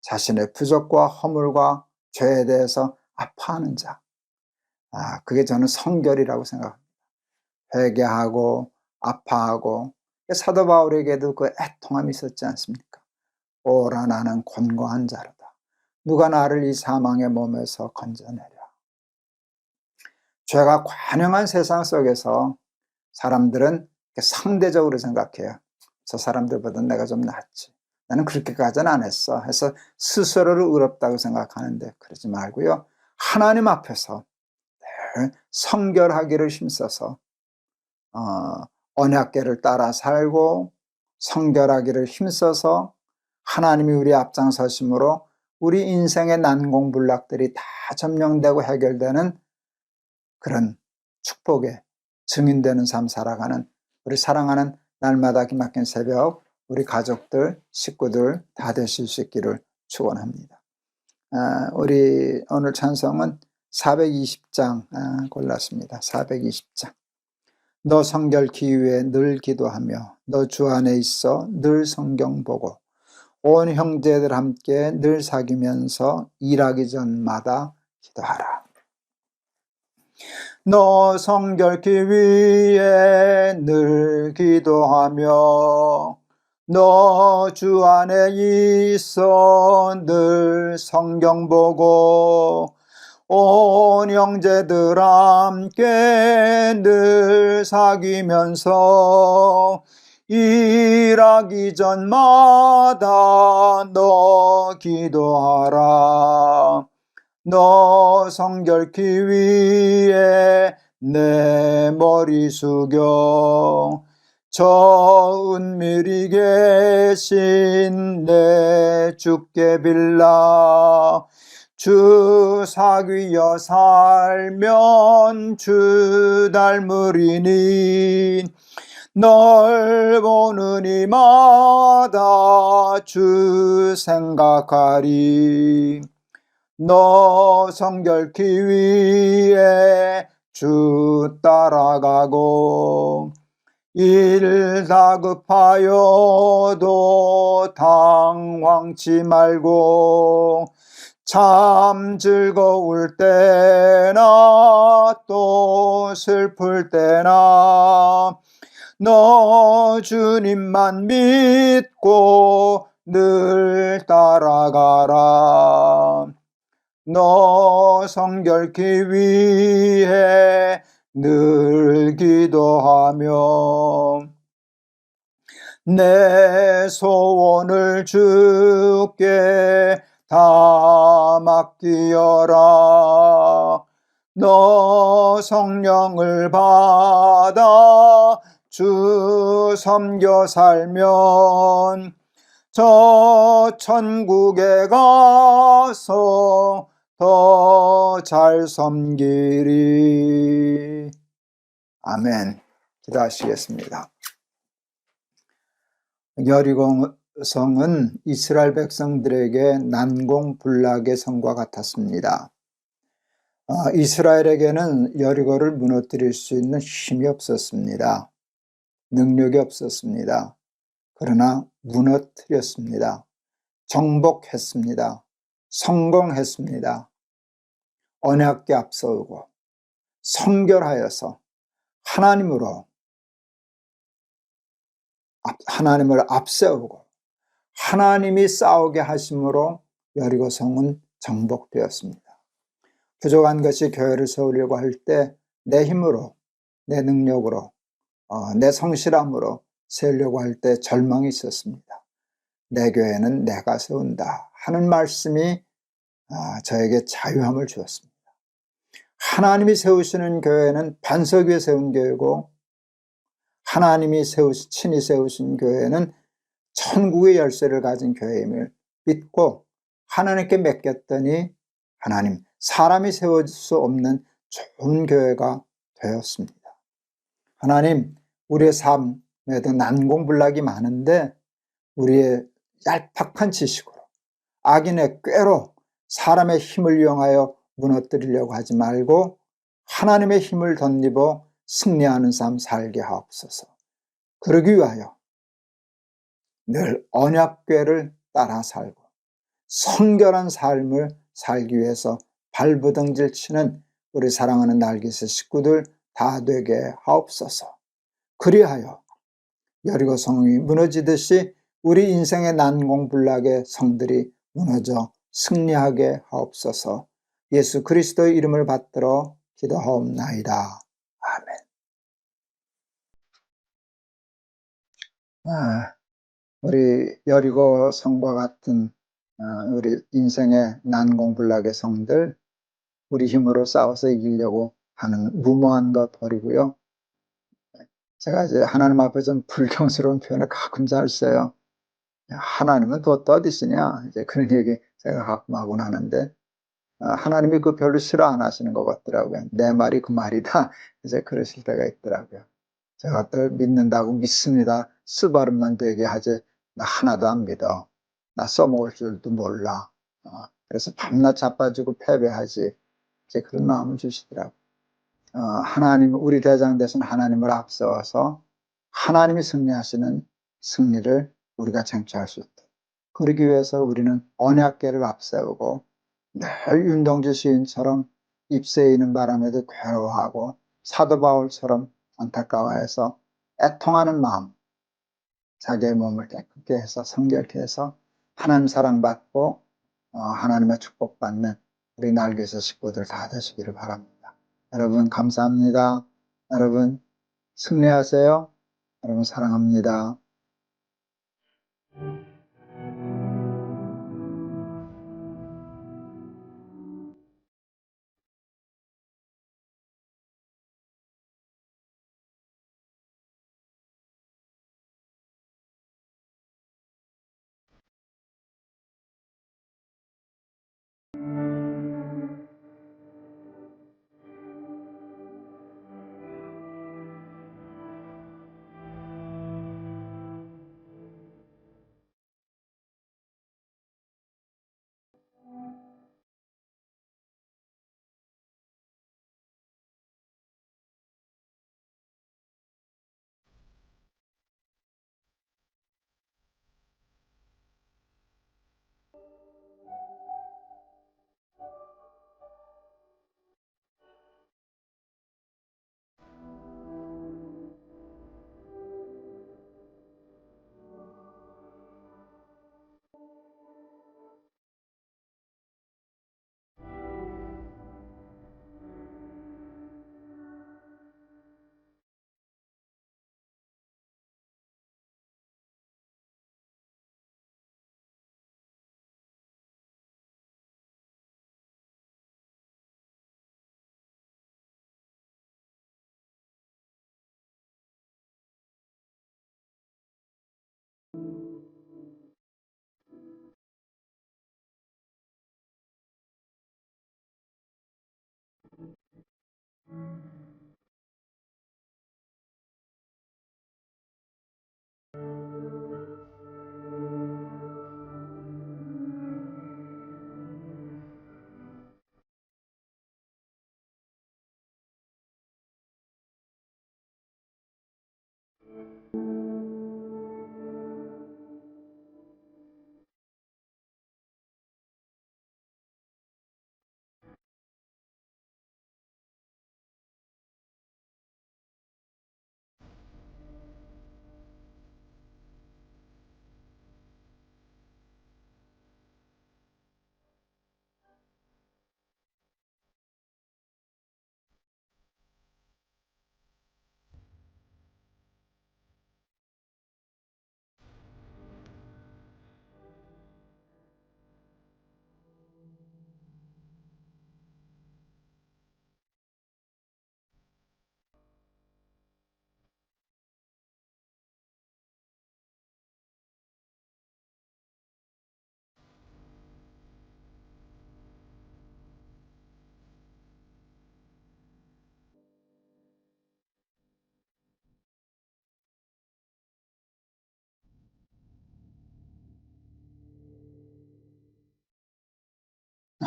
자신의 부족과 허물과 죄에 대해서 아파하는 자, 그게 저는 성결이라고 생각합니다. 회개하고 아파하고, 사도 바울에게도 그 애통함이 있었지 않습니까? 오라 나는 곤고한 자로다. 누가 나를 이 사망의 몸에서 건져내랴. 죄가 관영한 세상 속에서 사람들은 상대적으로 생각해요. 저 사람들보다 내가 좀 낫지. 나는 그렇게까지는 안 했어. 해서 스스로를 의롭다고 생각하는데 그러지 말고요. 하나님 앞에서 성결하기를 힘써서 언약궤를 따라 살고 성결하기를 힘써서 하나님이 우리 앞장서심으로 우리 인생의 난공불락들이 다 점령되고 해결되는 그런 축복의 증인되는 삶 살아가는 우리 사랑하는 날마다 기막힌 새벽 우리 가족들, 식구들 다 되실 수 있기를 축원합니다. 우리 오늘 찬송은 420장 골랐습니다. 420장. 너 성결케 위해 늘 기도하며 너 주 안에 있어 늘 성경 보고 온 형제들 함께 늘 사귀면서 일하기 전마다 기도하라. 너 성결케 위해 늘 기도하며 너 주 안에 있어 늘 성경 보고 온 형제들 함께 늘 사귀면서 일하기 전마다 너 기도하라. 너 성결케 위해 내 머리 숙여 저 은밀히 계신 내 주께 빌라. 주 사귀어 살면 주 닮으리니 널 보는 이마다 주 생각하리. 너 성결케 위해 주 따라가고 일 다급하여도 당황치 말고 참 즐거울 때나 또 슬플 때나 너 주님만 믿고 늘 따라가라. 너 성결케 위해 늘 기도하며 내 소원을 주께 다 맡기어라. 너 성령을 받아 주 섬겨 살면 저 천국에 가서 더 잘 섬기리. 아멘. 기도하시겠습니다. 여리고성은 이스라엘 백성들에게 난공불락의 성과 같았습니다. 이스라엘에게는 여리고를 무너뜨릴 수 있는 힘이 없었습니다. 능력이 없었습니다. 그러나 무너뜨렸습니다. 정복했습니다. 성공했습니다. 언약궤 앞서고 성결하여서 하나님으로 하나님을 앞세우고 하나님이 싸우게 하심으로 여리고성은 정복되었습니다. 부족한 것이 교회를 세우려고 할 때 내 힘으로, 내 능력으로, 내 성실함으로 세우려고 할 때 절망이 있었습니다. 내 교회는 내가 세운다 하는 말씀이 저에게 자유함을 주었습니다. 하나님이 세우시는 교회는 반석 위에 세운 교회고, 하나님이 친히 세우신 교회는 천국의 열쇠를 가진 교회임을 믿고 하나님께 맡겼더니 하나님, 사람이 세울 수 없는 좋은 교회가 되었습니다. 하나님, 우리의 삶에도 난공불락이 많은데 우리의 얄팍한 지식으로, 악인의 꾀로 사람의 힘을 이용하여 무너뜨리려고 하지 말고 하나님의 힘을 덧입어 승리하는 삶 살게 하옵소서. 그러기 위하여 늘 언약궤를 따라 살고 성결한 삶을 살기 위해서 발버둥질 치는 우리 사랑하는 날개새 식구들 다 되게 하옵소서. 그리하여 여리고 성이 무너지듯이 우리 인생의 난공불락의 성들이 무너져 승리하게 하옵소서. 예수 그리스도의 이름을 받들어 기도하옵나이다. 아멘. 우리 여리고 성과 같은 우리 인생의 난공불락의 성들, 우리 힘으로 싸워서 이기려고 하는 무모한 것 버리고요. 제가 이제 하나님 앞에 좀 불경스러운 표현을 가끔 잘 써요. 하나님은 또 어디 있으냐, 이제 그런 얘기 제가 가끔 하곤 하는데, 하나님이 그 별로 싫어 안 하시는 것 같더라고요. 내 말이 그 말이다, 이제 그러실 때가 있더라고요. 제가 또 믿는다고 믿습니다 쓰발음만 되게 하지, 나 하나도 안 믿어. 나 써먹을 줄도 몰라. 그래서 밤낮 자빠지고 패배하지. 이제 그런 마음을 주시더라고요. 하나님, 우리 대장 되신 하나님을 앞세워서 하나님이 승리하시는 승리를 우리가 쟁취할 수 있다. 그러기 위해서 우리는 언약궤를 앞세우고 늘 윤동주 시인처럼 잎새이는 바람에도 괴로워하고 사도 바울처럼 안타까워해서 애통하는 마음, 자기의 몸을 깨끗게 해서 성결케 해서 하나님 사랑받고 하나님의 축복받는 우리 날개새 식구들 다 되시기를 바랍니다. 여러분 감사합니다. 여러분 승리하세요. 여러분 사랑합니다.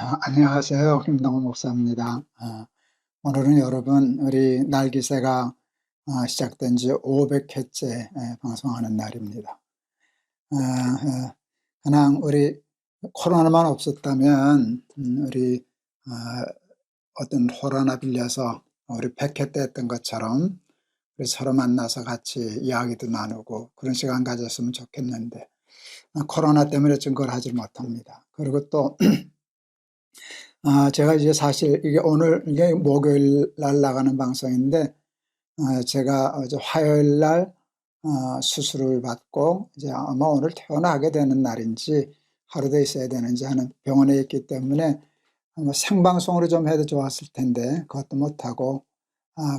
안녕하세요. 김동호 목사입니다. 오늘은 여러분, 우리 날기새가 시작된 지 500회째 방송하는 날입니다. 그냥 우리 코로나만 없었다면, 우리 어떤 호러나 빌려서 우리 100회 때 했던 것처럼 우리 서로 만나서 같이 이야기도 나누고 그런 시간 가졌으면 좋겠는데, 코로나 때문에 좀 그걸 하지 못합니다. 그리고 또 제가 이제 사실 이게 목요일 날 나가는 방송인데, 제가 어제 화요일 날 수술을 받고 이제 아마 오늘 퇴원하게 되는 날인지 하루 더 있어야 되는지 하는 병원에 있기 때문에 아마 생방송으로 좀 해도 좋았을 텐데 그것도 못하고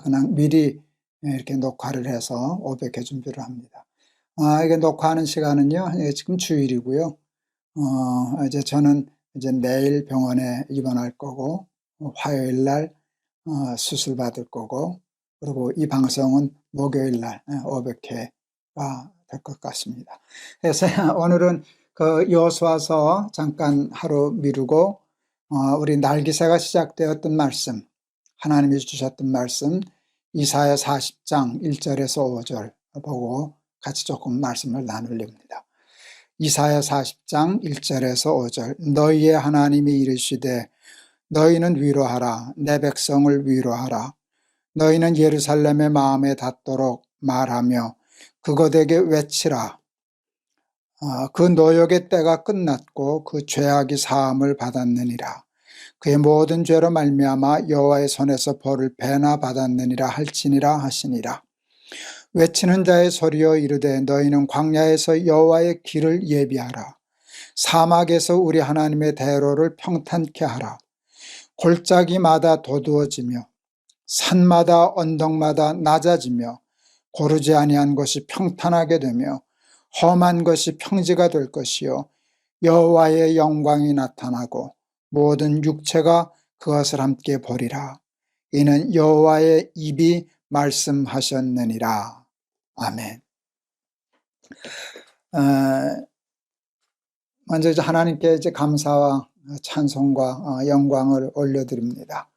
그냥 미리 이렇게 녹화를 해서 500회 준비를 합니다. 이게 녹화하는 시간은요, 지금 주일이고요. 이제 저는 이제 내일 병원에 입원할 거고, 화요일 날 수술 받을 거고, 그리고 이 방송은 목요일 날 500회가 될 것 같습니다. 그래서 오늘은 그 여호수아서 잠깐 하루 미루고, 우리 날기새가 시작되었던 말씀, 하나님이 주셨던 말씀, 이사야 40장 1절에서 5절 보고 같이 조금 말씀을 나누렵니다. 이사야 40장 1절에서 5절. 너희의 하나님이 이르시되 너희는 위로하라. 내 백성을 위로하라. 너희는 예루살렘의 마음에 닿도록 말하며 그것에게 외치라. 그 노역의 때가 끝났고 그 죄악이 사함을 받았느니라. 그의 모든 죄로 말미암아 여호와의 손에서 벌을 배나 받았느니라 할지니라 하시니라. 외치는 자의 소리여 이르되 너희는 광야에서 여호와의 길을 예비하라. 사막에서 우리 하나님의 대로를 평탄케 하라. 골짜기마다 도두어지며 산마다 언덕마다 낮아지며 고르지 아니한 것이 평탄하게 되며 험한 것이 평지가 될 것이요 여호와의 영광이 나타나고 모든 육체가 그것을 함께 보리라. 이는 여호와의 입이 말씀하셨느니라. 아멘. 먼저 이제 하나님께 이제 감사와 찬송과 영광을 올려드립니다.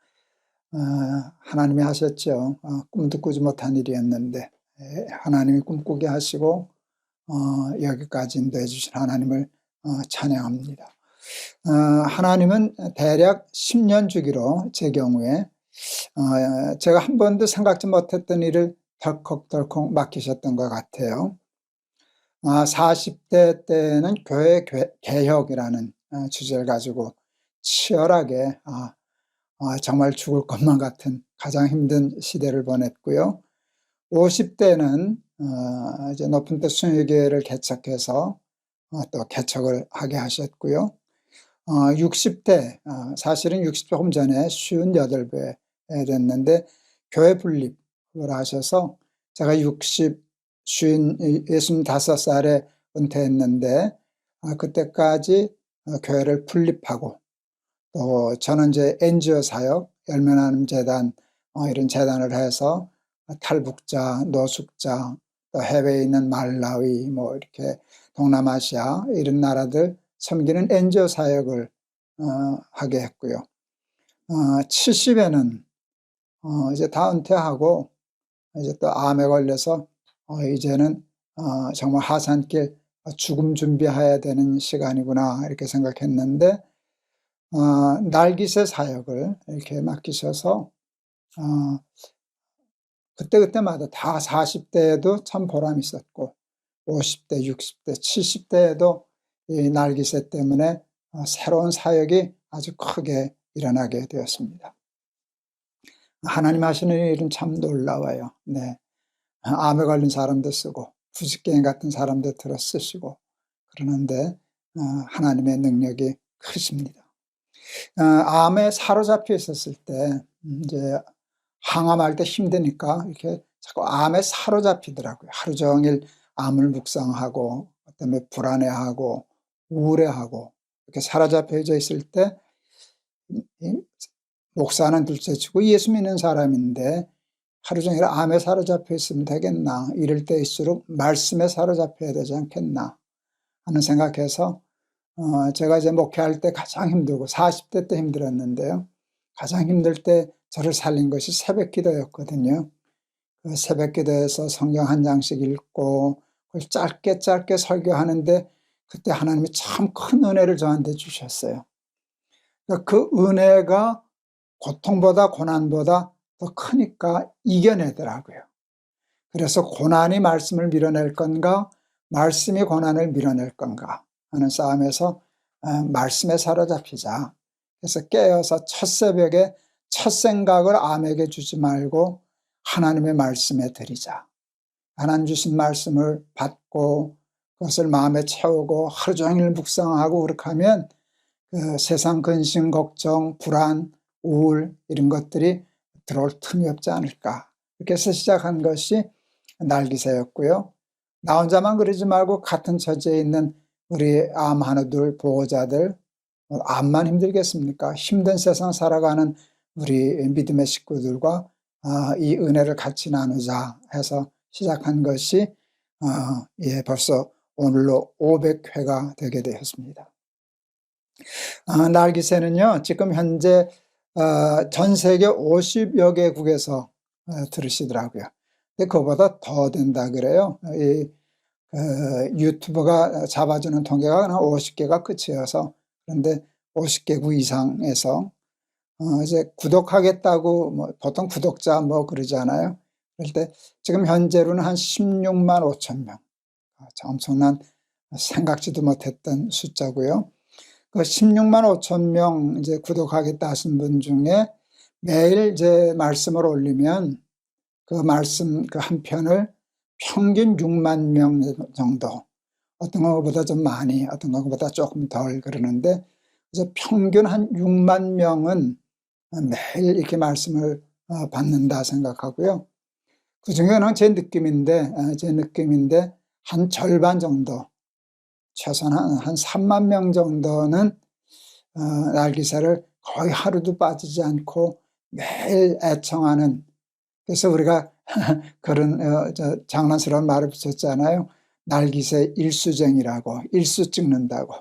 하나님이 하셨죠. 꿈도 꾸지 못한 일이었는데 하나님이 꿈꾸게 하시고 여기까지 인도해 주신 하나님을 찬양합니다. 하나님은 대략 10년 주기로 제 경우에 제가 한 번도 생각지 못했던 일을 덜컥덜컥 맡기셨던 것 같아요. 40대 때는 교회 개혁이라는 주제를 가지고 치열하게 정말 죽을 것만 같은 가장 힘든 시대를 보냈고요. 50대는 이제 높은 뜻 순회교회를 개척해서 또 개척을 하게 하셨고요. 60대, 사실은 60 조금 전에 58배 됐는데 교회 분립을 하셔서 제가 65살에 은퇴했는데 그때까지 교회를 분립하고 또 저는 이제 NGO 사역, 열매나눔 재단 이런 재단을 해서 탈북자, 노숙자, 또 해외에 있는 말라위 뭐 이렇게 동남아시아 이런 나라들 섬기는 NGO 사역을 하게 했고요. 70에는 이제 다 은퇴하고 이제 또 암에 걸려서 이제는 정말 하산길 죽음 준비해야 되는 시간이구나 이렇게 생각했는데 날기새 사역을 이렇게 맡기셔서 그때그때마다 다 40대에도 참 보람 있었고 50대, 60대, 70대에도 이 날기새 때문에 새로운 사역이 아주 크게 일어나게 되었습니다. 하나님 하시는 일은 참 놀라워요. 네. 암에 걸린 사람도 쓰고 부식갱이 같은 사람도 들어 쓰시고 그러는데 하나님의 능력이 크십니다. 암에 사로잡혀 있었을 때 이제 항암할 때 힘드니까 이렇게 자꾸 암에 사로잡히더라고요. 하루 종일 암을 묵상하고 그다음에 불안해하고 우울해하고 이렇게 사로잡혀져 있을 때 목사는 둘째치고 예수 믿는 사람인데 하루 종일 암에 사로잡혀 있으면 되겠나, 이럴 때일수록 말씀에 사로잡혀야 되지 않겠나 하는 생각해서 제가 이제 목회할 때 가장 힘들고 40대 때 힘들었는데요. 가장 힘들 때 저를 살린 것이 새벽 기도였거든요. 그 새벽 기도에서 성경 한 장씩 읽고 그걸 짧게 설교하는데 그때 하나님이 참 큰 은혜를 저한테 주셨어요. 그 은혜가 고통보다 고난보다 더 크니까 이겨내더라고요. 그래서 고난이 말씀을 밀어낼 건가, 말씀이 고난을 밀어낼 건가 하는 싸움에서 말씀에 사로잡히자. 그래서 깨어서 첫 새벽에 첫 생각을 암에게 주지 말고 하나님의 말씀에 드리자. 하나님 주신 말씀을 받고 그것을 마음에 채우고 하루 종일 묵상하고 그렇게 하면 그 세상 근심, 걱정, 불안, 우울 이런 것들이 들어올 틈이 없지 않을까. 이렇게 해서 시작한 것이 날기새였고요. 나 혼자만 그러지 말고 같은 처지에 있는 우리 암 한우들 보호자들, 암만 힘들겠습니까? 힘든 세상 살아가는 우리 믿음의 식구들과 이 은혜를 같이 나누자 해서 시작한 것이 벌써 오늘로 500회가 되게 되었습니다. 날기새는요, 지금 현재 전 세계 50여 개국에서 들으시더라고요. 근데 그거보다 더 된다 그래요. 유튜브가 잡아주는 통계가 한 50개가 끝이어서, 그런데 50개국 이상에서 이제 구독하겠다고 보통 구독자 그러잖아요. 그럴 때 지금 현재로는 한 16만 5천 명. 엄청난 생각지도 못했던 숫자고요. 그 16만 5천 명 이제 구독하겠다 하신 분 중에 매일 이제 말씀을 올리면 그 말씀 그 한 편을 평균 6만 명 정도, 어떤 것보다 좀 많이, 어떤 것보다 조금 덜 그러는데, 그래서 평균 한 6만 명은 매일 이렇게 말씀을 받는다 생각하고요. 그 중에는 제 느낌인데 한 절반 정도, 최소한 한 3만 명 정도는 날기새를 거의 하루도 빠지지 않고 매일 애청하는, 그래서 우리가 그런 장난스러운 말을 붙였잖아요. 날기새 일수쟁이라고, 일수 찍는다고.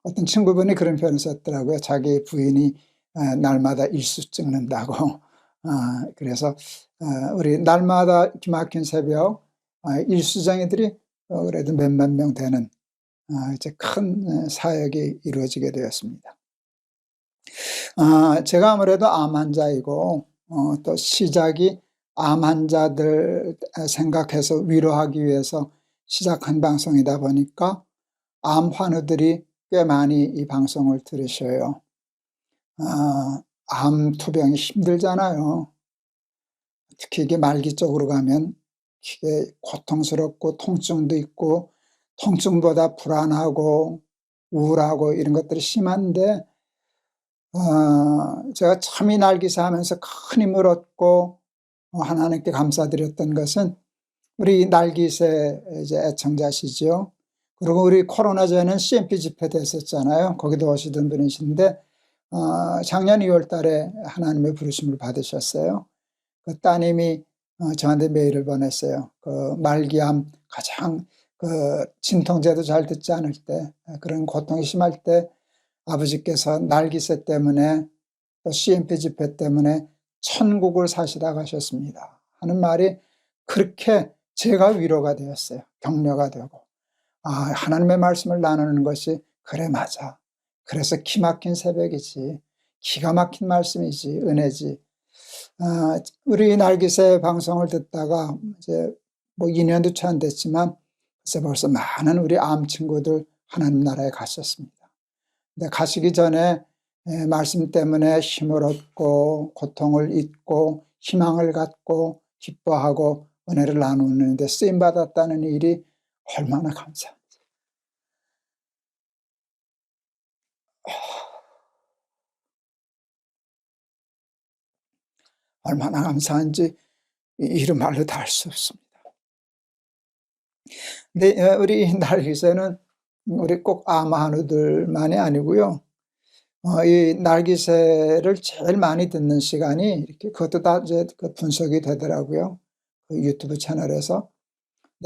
어떤 친구분이 그런 표현을 썼더라고요. 자기 부인이 날마다 일수 찍는다고. 그래서 우리 날마다 기막힌 새벽 일수쟁이들이 그래도 몇만 명 되는 이제 큰 사역이 이루어지게 되었습니다. 제가 아무래도 암 환자이고 또 시작이 암 환자들 생각해서 위로하기 위해서 시작한 방송이다 보니까 암 환우들이 꽤 많이 이 방송을 들으셔요. 암 투병이 힘들잖아요. 특히 이게 말기 쪽으로 가면 이게 고통스럽고 통증도 있고, 통증보다 불안하고 우울하고 이런 것들이 심한데, 제가 참 이 날기새 하면서 큰 힘을 얻고 하나님께 감사드렸던 것은 우리 날기새 이제 애청자시죠. 그리고 우리 코로나 전에는 CMP 집회 됐었잖아요. 거기도 오시던 분이신데 작년 2월 달에 하나님의 부르심을 받으셨어요. 그 따님이 저한테 메일을 보냈어요. 그 말기암 가장 그 진통제도 잘 듣지 않을 때, 그런 고통이 심할 때 아버지께서 날기새 때문에 또 CMP 집회 때문에 천국을 사시다 가셨습니다 하는 말이 그렇게 제가 위로가 되었어요. 격려가 되고, 하나님의 말씀을 나누는 것이 그래 맞아. 그래서 기막힌 새벽이지, 기가 막힌 말씀이지, 은혜지. 우리 날기새 방송을 듣다가 이제 2년도 채 안 됐지만 이제 벌써 많은 우리 암 친구들 하나님 나라에 가셨습니다. 근데 가시기 전에 말씀 때문에 힘을 얻고 고통을 잊고 희망을 갖고 기뻐하고 은혜를 나누는데 쓰임받았다는 일이 얼마나 감사한지. 얼마나 감사한지 이름 말로 다 할 수 없습니다. 근데 우리 날기새는 우리 꼭 암 한우들만이 아니고요. 이 날기새를 제일 많이 듣는 시간이 이렇게 그것도 다 이제 그 분석이 되더라고요. 그 유튜브 채널에서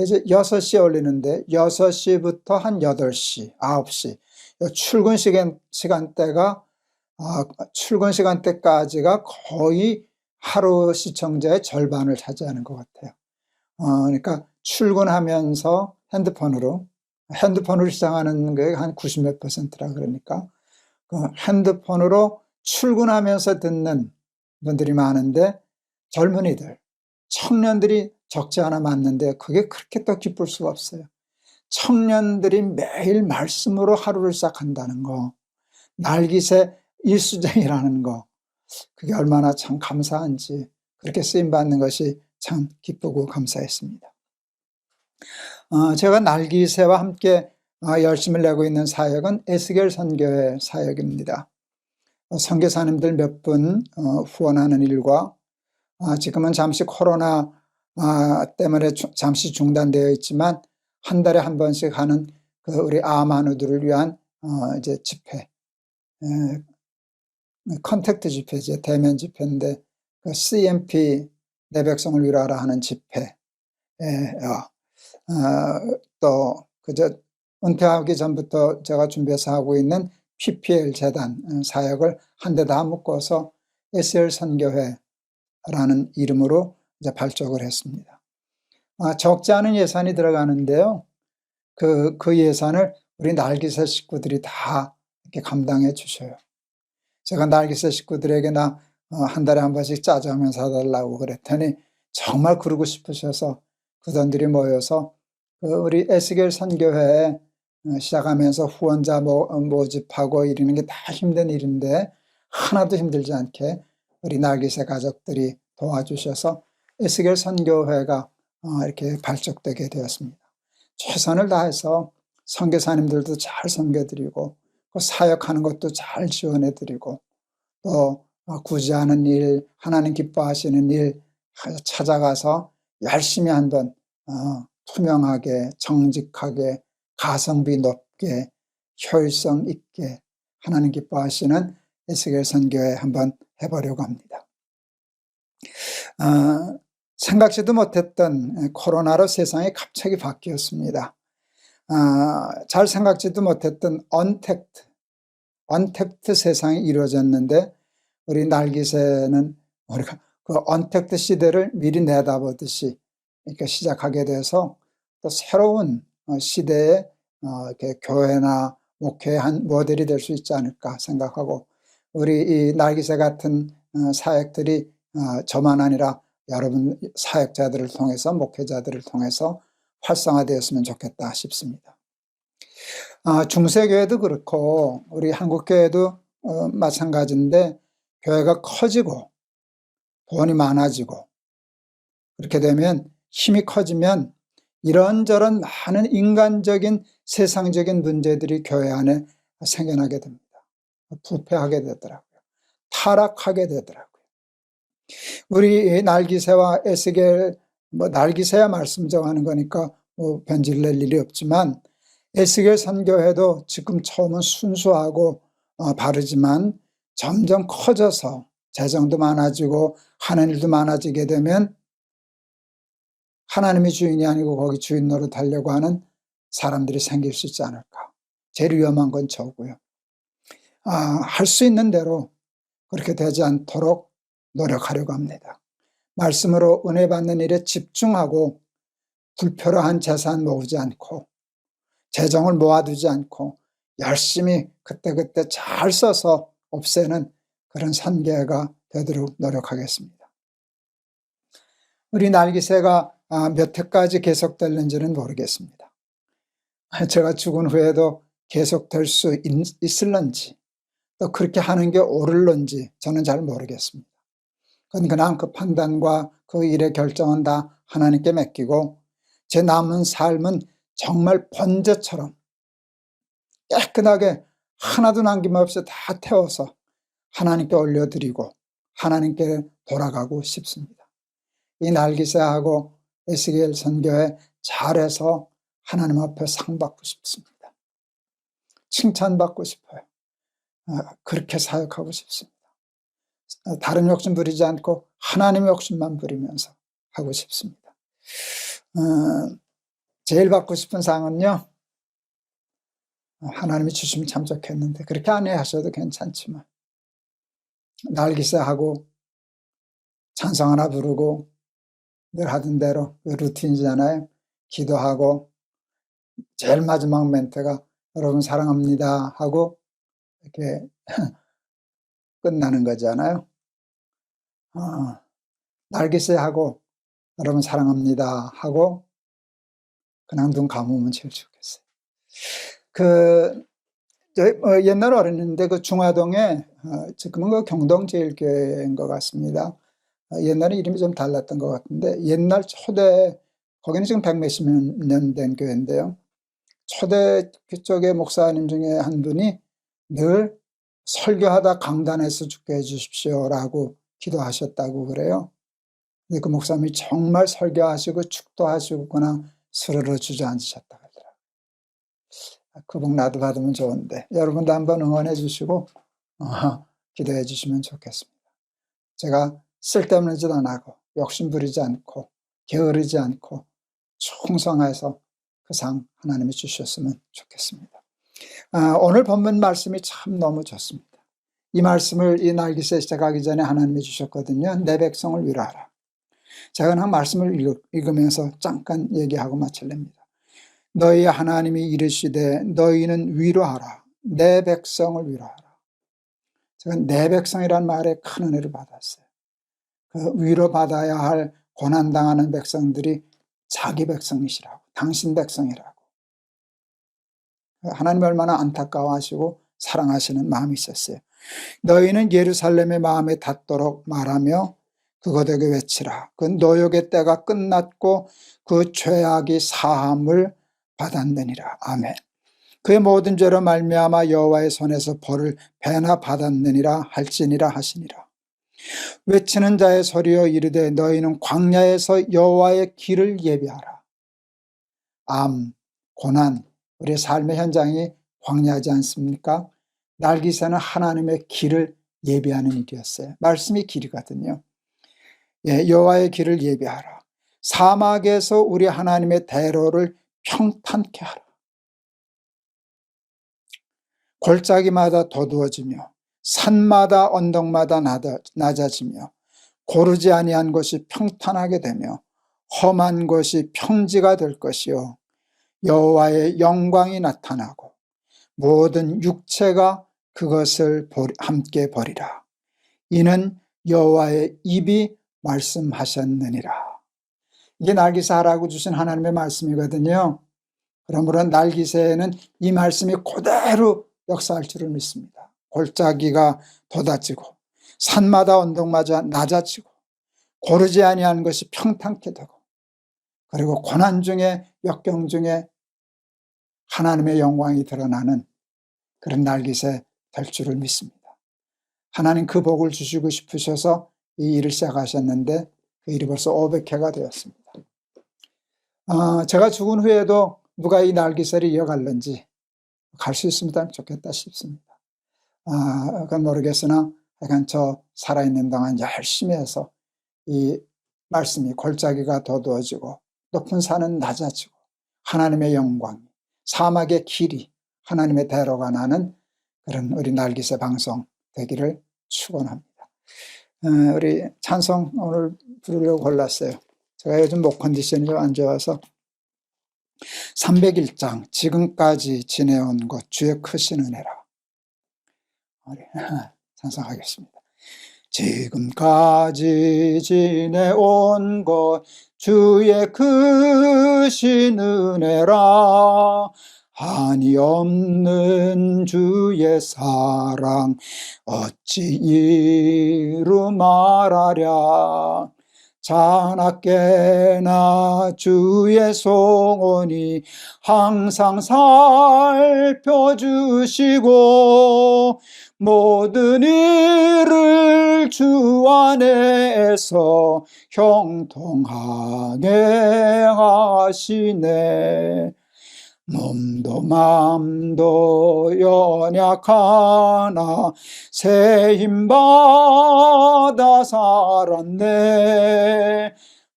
이제 6시에 올리는데 6시부터 한 8시, 9시 출근 시간대가 출근 시간대까지가 거의 하루 시청자의 절반을 차지하는 것 같아요. 그러니까 출근하면서 핸드폰으로 시청하는 게 한 90몇 %라 그러니까 그 핸드폰으로 출근하면서 듣는 분들이 많은데 젊은이들, 청년들이 적지 않아 많는데 그게 그렇게 또 기쁠 수가 없어요. 청년들이 매일 말씀으로 하루를 시작한다는 거, 날깃의 일수쟁이라는 거, 그게 얼마나 참 감사한지, 그렇게 쓰임받는 것이 참 기쁘고 감사했습니다. 제가 날깃새와 함께 열심을 내고 있는 사역은 에스겔 선교회 사역입니다. 선교사님들 몇 분 후원하는 일과 지금은 잠시 코로나 때문에 잠시 중단되어 있지만 한 달에 한 번씩 하는 그 우리 아마누들을 위한 이제 집회, 컨택트 집회죠. 대면 집회인데 그 CMP 내 백성을 위로하라 하는 집회, 또 그저 은퇴하기 전부터 제가 준비해서 하고 있는 PPL 재단 사역을 한 대 다 묶어서 SL 선교회라는 이름으로 이제 발족을 했습니다. 적지 않은 예산이 들어가는데요. 그 예산을 우리 날깃새 식구들이 다 이렇게 감당해 주셔요. 제가 날깃새 식구들에게 한 달에 한 번씩 짜장면 사달라고 그랬더니 정말 그러고 싶으셔서 그 돈들이 모여서 우리 에스겔 선교회 시작하면서 후원자 모집하고 이러는 게 다 힘든 일인데 하나도 힘들지 않게 우리 날깃새 가족들이 도와주셔서 에스겔 선교회가 이렇게 발족되게 되었습니다. 최선을 다해서 선교사님들도 잘 섬겨드리고 그 사역하는 것도 잘 지원해드리고 또 구제하는 일, 하나님 기뻐하시는 일 찾아가서 열심히 한번 투명하게 정직하게 가성비 높게 효율성 있게 하나님 기뻐하시는 에스겔 선교회 한번 해보려고 합니다. 생각지도 못했던 코로나로 세상이 갑자기 바뀌었습니다. 잘 생각지도 못했던 언택트 세상이 이루어졌는데 우리 날깃새는 우리가 그 언택트 시대를 미리 내다보듯이 이렇게 시작하게 돼서 또 새로운 시대에 이렇게 교회나 목회의 한 모델이 될 수 있지 않을까 생각하고 우리 이 날깃새 같은 사역들이 저만 아니라 여러분 사역자들을 통해서 목회자들을 통해서 활성화되었으면 좋겠다 싶습니다. 중세교회도 그렇고 우리 한국교회도 마찬가지인데 교회가 커지고 돈이 많아지고 그렇게 되면 힘이 커지면 이런저런 많은 인간적인 세상적인 문제들이 교회 안에 생겨나게 됩니다. 부패하게 되더라고요. 타락하게 되더라고요. 우리 날깃새와 에스겔, 날깃새야 말씀 정하는 거니까 변질을 낼 일이 없지만 에스겔 선교회도 지금 처음은 순수하고 바르지만 점점 커져서 재정도 많아지고 하는 일도 많아지게 되면 하나님이 주인이 아니고 거기 주인 노릇하려고 하는 사람들이 생길 수 있지 않을까. 제일 위험한 건 저고요. 할 수 있는 대로 그렇게 되지 않도록 노력하려고 합니다. 말씀으로 은혜 받는 일에 집중하고 불필요한 재산 모으지 않고 재정을 모아두지 않고 열심히 그때그때 잘 써서 없애는 그런 선교회가 되도록 노력하겠습니다. 우리 날깃새가 몇 해까지 계속될는지는 모르겠습니다. 제가 죽은 후에도 계속될 수 있을런지 또 그렇게 하는 게 옳을런지 저는 잘 모르겠습니다. 그건 그냥 그 판단과 그 일의 결정은 다 하나님께 맡기고 제 남은 삶은 정말 번제처럼 깨끗하게 하나도 남김없이 다 태워서 하나님께 올려드리고 하나님께 돌아가고 싶습니다. 이 날깃새하고 에스겔 선교회 잘해서 하나님 앞에 상 받고 싶습니다. 칭찬받고 싶어요. 그렇게 사역하고 싶습니다. 다른 욕심 부리지 않고 하나님의 욕심만 부리면서 하고 싶습니다. 제일 받고 싶은 상은요, 하나님이 주시면 참 좋겠는데 그렇게 안 하셔도 괜찮지만 날기세하고 찬송 하나 부르고 늘 하던 대로 루틴이잖아요. 기도하고 제일 마지막 멘트가 여러분 사랑합니다 하고 이렇게 끝나는 거잖아요. 날기세하고 여러분 사랑합니다 하고 그냥 눈 감으면 제일 좋겠어요. 옛날 어렸는데 그 중화동에 지금은 그 경동제일교회인 것 같습니다. 옛날에 이름이 좀 달랐던 것 같은데 옛날 초대 거기는 지금 백몇십 년 된 교회인데요. 초대 그쪽의 목사님 중에 한 분이 늘 설교하다 강단에서 죽게 해주십시오라고 기도하셨다고 그래요. 근데 그 목사님이 정말 설교하시고 축도하시고 그냥 스르르 주저앉으셨다 하더라고요. 그 복 나도 받으면 좋은데 여러분도 한번 응원해 주시고 기도해 주시면 좋겠습니다. 제가 쓸데없는 짓 안 하고 욕심 부리지 않고 게으르지 않고 충성해서 그 상 하나님이 주셨으면 좋겠습니다. 오늘 본문 말씀이 참 너무 좋습니다. 이 말씀을 이 날기세 시작하기 전에 하나님이 주셨거든요. 내 백성을 위로하라. 제가 그냥 말씀을 읽으면서 잠깐 얘기하고 마칠랍니다. 너희 하나님이 이르시되 너희는 위로하라. 내 백성을 위로하라. 제가 내 백성이란 말에 큰 은혜를 받았어요. 그 위로받아야 할 고난당하는 백성들이 자기 백성이시라고, 당신 백성이라고. 하나님이 얼마나 안타까워하시고 사랑하시는 마음이 있었어요. 너희는 예루살렘의 마음에 닿도록 말하며 그곳에게 외치라. 그 노역의 때가 끝났고 그 죄악이 사함을 받았느니라. 아멘. 그의 모든 죄로 말미암아 여호와의 손에서 벌을 배나 받았느니라 할지니라 하시니라. 외치는 자의 소리여 이르되 너희는 광야에서 여호와의 길을 예비하라. 암, 고난, 우리의 삶의 현장이 광야하지 않습니까? 날기세는 하나님의 길을 예비하는 일이었어요. 말씀이 길이거든요. 여호와의 길을 예비하라. 사막에서 우리 하나님의 대로를 평탄케 하라. 골짜기마다 도두어지며 산마다 언덕마다 낮아지며 고르지 아니한 것이 평탄하게 되며 험한 것이 평지가 될 것이요 여호와의 영광이 나타나고 모든 육체가 그것을 함께 보리라. 이는 여호와의 입이 말씀하셨느니라. 이게 날기세하라고 주신 하나님의 말씀이거든요. 그러므로 날기세에는 이 말씀이 그대로 역사할 줄을 믿습니다. 골짜기가 돋아지고 산마다 언덕마다 낮아지고 고르지 아니한 것이 평탄케 되고 그리고 고난 중에 역경 중에 하나님의 영광이 드러나는 그런 날기세 될 줄을 믿습니다. 하나님 그 복을 주시고 싶으셔서 이 일을 시작하셨는데 그 일이 벌써 500회가 되었습니다. 제가 죽은 후에도 누가 이 날기세를 이어갈는지 갈 수 있으면 좋겠다 싶습니다. 그건 모르겠으나 약간 저 살아있는 동안 열심히 해서 이 말씀이 골짜기가 더두어지고 높은 산은 낮아지고 하나님의 영광, 사막의 길이 하나님의 대로가 나는 그런 우리 날기세 방송 되기를 축원합니다. 우리 찬송 오늘 부르려고 골랐어요. 제가 요즘 목 컨디션이 좀 안 좋아서 301장 지금까지 지내온 것 주의 크신 은혜라. 찬송하겠습니다. 지금까지 지내온 것 주의 크신 은혜라. 한이 없는 주의 사랑 어찌 이루 말하랴. 자나깨나 주의 송원이 항상 살펴주시고 모든 일을 주 안에서 형통하게 하시네. 몸도 맘도 연약하나 새 힘 받아 살았네.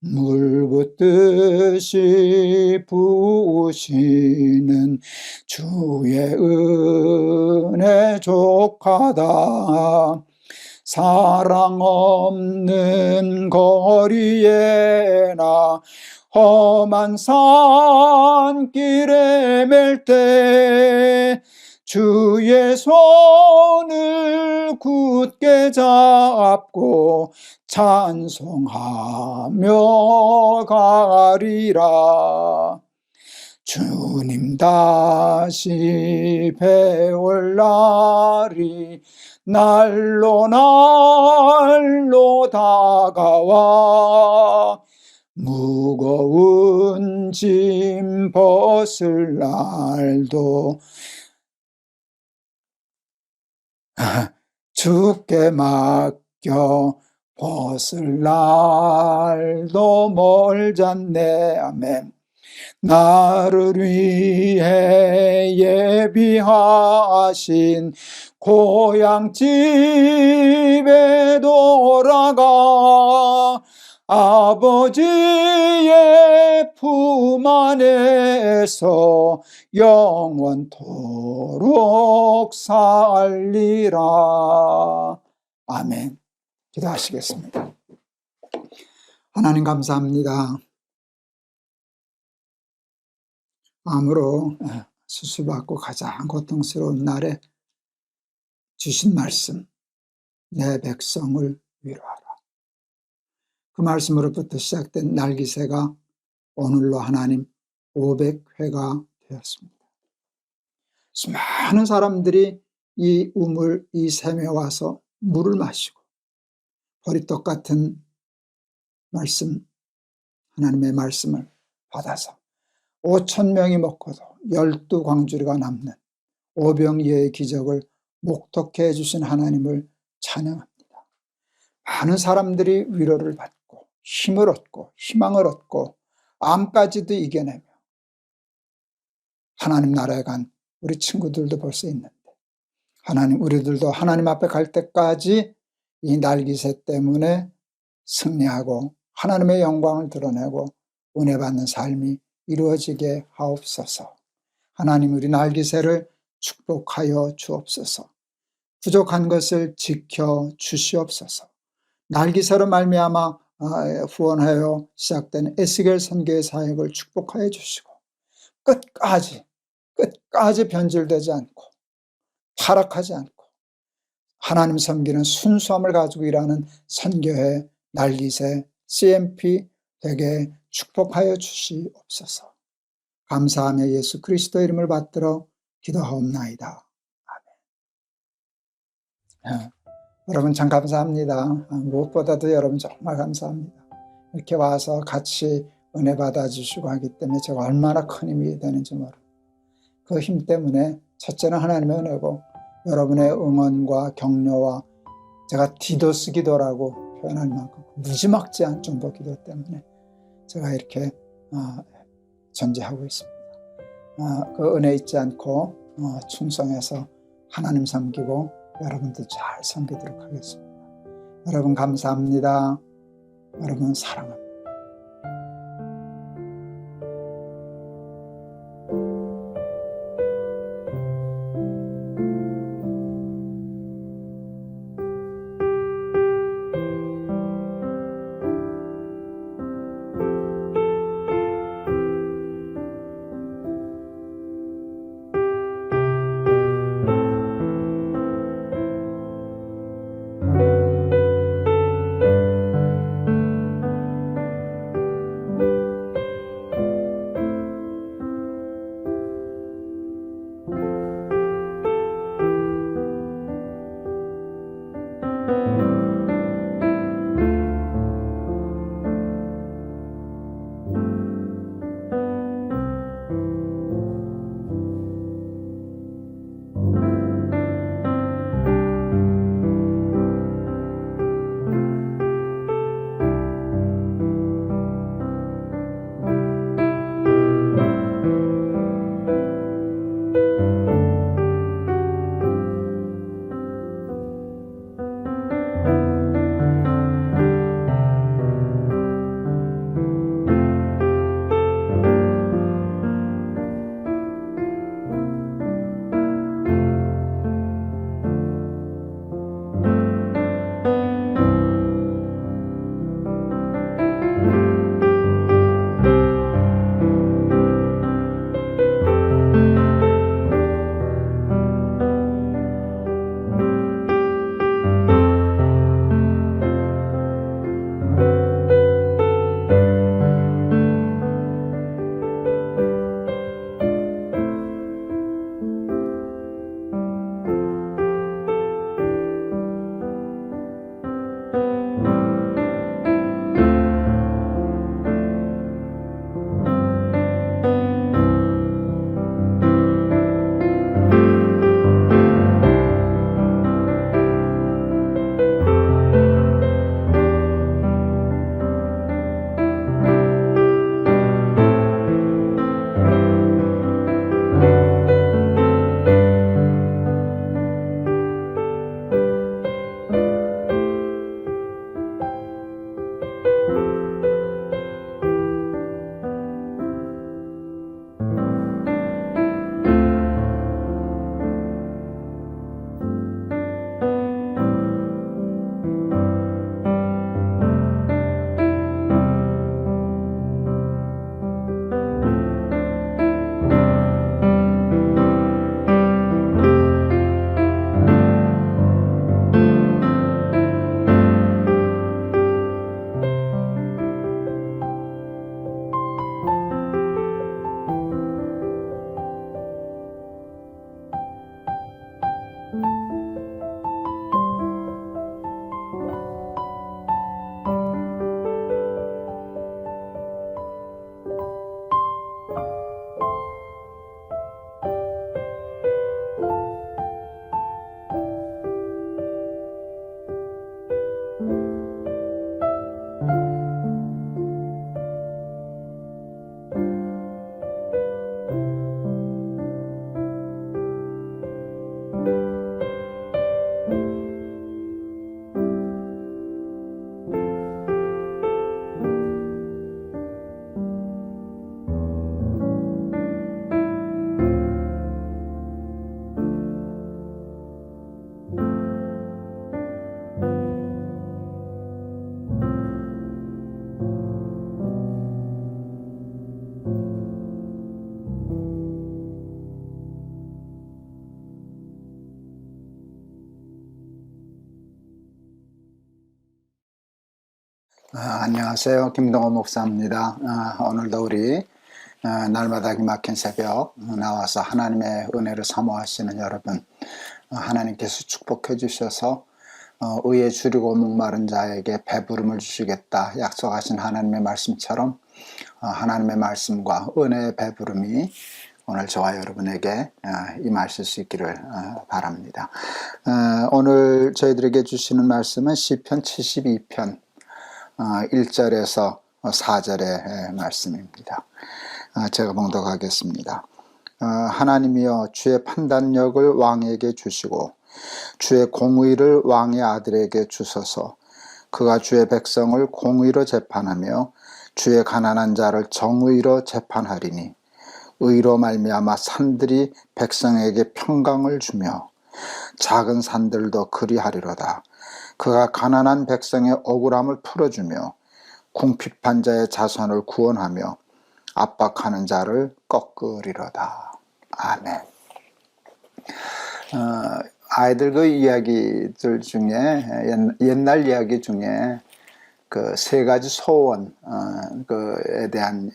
물 붓듯이 부으시는 주의 은혜 족하다. 사랑 없는 거리에나 험한 산길에 맬 때 주의 손을 굳게 잡고 찬송하며 가리라. 주님 다시 배올 날이 날로 날로 다가와 무거운 짐 벗을 날도 주께 맡겨 벗을 날도 멀잖네. 아멘. 나를 위해 예비하신 고향집에 돌아가 아버지의 품 안에서 영원토록 살리라. 아멘. 기도하시겠습니다. 하나님 감사합니다. 암으로 수술받고 가장 고통스러운 날에 주신 말씀, 내 백성을 위로하라. 그 말씀으로부터 시작된 날기새가 오늘로 하나님 500회가 되었습니다. 수많은 사람들이 이 우물, 이 샘에 와서 물을 마시고 보리떡 같은 말씀, 하나님의 말씀을 받아서 5,000명이 먹고도 12광주리가 남는 오병이어의 기적을 목독해 해주신 하나님을 찬양합니다. 많은 사람들이 위로를 받고 힘을 얻고 희망을 얻고 암까지도 이겨내며 하나님 나라에 간 우리 친구들도 벌써 있는데, 하나님, 우리들도 하나님 앞에 갈 때까지 이 날기새 때문에 승리하고 하나님의 영광을 드러내고 은혜 받는 삶이 이루어지게 하옵소서. 하나님, 우리 날기새를 축복하여 주옵소서. 부족한 것을 지켜 주시옵소서. 날기새로 말미암아 후원하여 시작된 에스겔 선교의 사역을 축복하여 주시고 끝까지 변질되지 않고 타락하지 않고 하나님 섬기는 순수함을 가지고 일하는 선교회 날기새 CMP 되게 축복하여 주시옵소서. 감사하며 예수 그리스도의 이름을 받들어 기도하옵나이다. 아멘. 여러분 참 감사합니다. 무엇보다도 여러분 정말 감사합니다. 이렇게 와서 같이 은혜 받아주시고 하기 때문에 제가 얼마나 큰 힘이 되는지 모르고, 그 힘 때문에 첫째는 하나님의 은혜고 여러분의 응원과 격려와 제가 디도스 기도라고 표현할 만큼 무지막지한 정도 기도 때문에 제가 이렇게 존재하고 있습니다. 그 은혜 잊지 않고 충성해서 하나님 섬기고 여러분들 잘 섬기도록 하겠습니다. 여러분 감사합니다. 여러분 사랑합니다. 안녕하세요. 김동호 목사입니다. 오늘도 우리 날마다 기막힌 새벽 나와서 하나님의 은혜를 사모하시는 여러분, 하나님께서 축복해 주셔서 의에 주리고 목마른 자에게 배부름을 주시겠다 약속하신 하나님의 말씀처럼 하나님의 말씀과 은혜의 배부름이 오늘 저와 여러분에게 임하실 수 있기를 바랍니다. 오늘 저희들에게 주시는 말씀은 시편 72편 1절에서 4절의 말씀입니다. 제가 봉독하겠습니다. 하나님이여 주의 판단력을 왕에게 주시고 주의 공의를 왕의 아들에게 주소서. 그가 주의 백성을 공의로 재판하며 주의 가난한 자를 정의로 재판하리니 의로 말미암아 산들이 백성에게 평강을 주며 작은 산들도 그리하리로다. 그가 가난한 백성의 억울함을 풀어주며 궁핍한 자의 자손을 구원하며 압박하는 자를 꺾으리로다. 아멘. 아이들 그 이야기들 중에 옛날 이야기 중에 그 세 가지 소원 그에 대한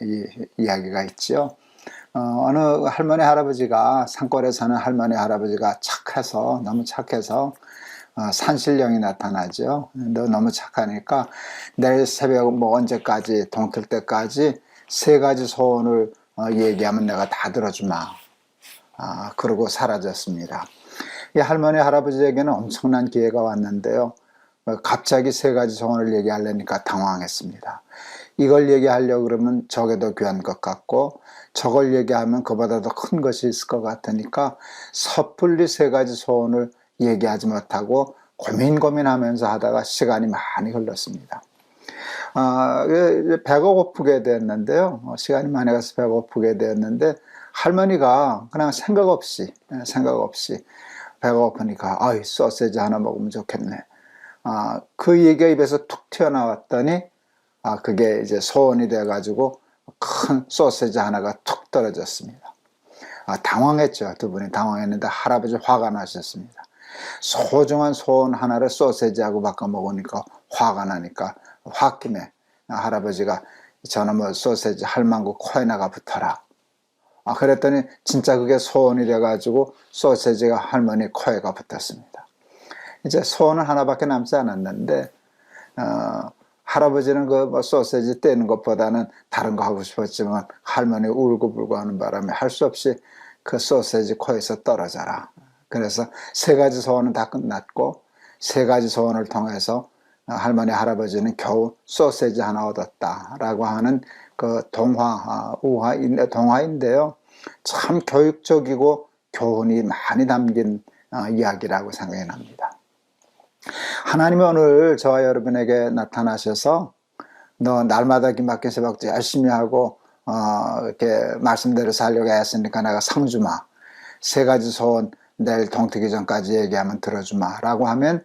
이야기가 있죠. 어느 할머니 할아버지가 산골에 사는 할머니 할아버지가 착해서 너무 착해서 산신령이 나타나죠. 너 너무 착하니까 내일 새벽 언제까지 동틀 때까지 세 가지 소원을 얘기하면 내가 다 들어주마. 그러고 사라졌습니다. 이 할머니 할아버지에게는 엄청난 기회가 왔는데요. 갑자기 세 가지 소원을 얘기하려니까 당황했습니다. 이걸 얘기하려고 그러면 저게 더 귀한 것 같고 저걸 얘기하면 그보다 더 큰 것이 있을 것 같으니까 섣불리 세 가지 소원을 얘기하지 못하고 고민하면서 하다가 시간이 많이 흘렀습니다. 배가 고프게 됐는데요. 시간이 많이 가서 배가 고프게 되었는데 할머니가 그냥 생각 없이 배가 고프니까 소세지 하나 먹으면 좋겠네. 그 얘기가 입에서 툭 튀어나왔더니 그게 이제 소원이 돼가지고 큰 소세지 하나가 툭 떨어졌습니다. 당황했죠. 두 분이 당황했는데 할아버지 화가 나셨습니다. 소중한 소원 하나를 소세지하고 바꿔 먹으니까 화가 나니까 홧김에 할아버지가 저놈의 소세지 할망구 코에다가 붙어라. 그랬더니 진짜 그게 소원이 돼가지고 소세지가 할머니 코에가 붙었습니다. 이제 소원은 하나밖에 남지 않았는데 할아버지는 그 소세지 떼는 것보다는 다른 거 하고 싶었지만 할머니 울고불고 하는 바람에 할 수 없이 그 소세지 코에서 떨어져라. 그래서 세 가지 소원은 다 끝났고 세 가지 소원을 통해서 할머니 할아버지는 겨우 소세지 하나 얻었다라고 하는 그 동화인데요. 참 교육적이고 교훈이 많이 담긴 이야기라고 생각이 납니다. 하나님이 오늘 저와 여러분에게 나타나셔서 너 날마다 기막힌 새벽도 열심히 하고 이렇게 말씀대로 살려고 했으니까 내가 상 주마. 세 가지 소원 내일 동트기 전까지 얘기하면 들어주마 라고 하면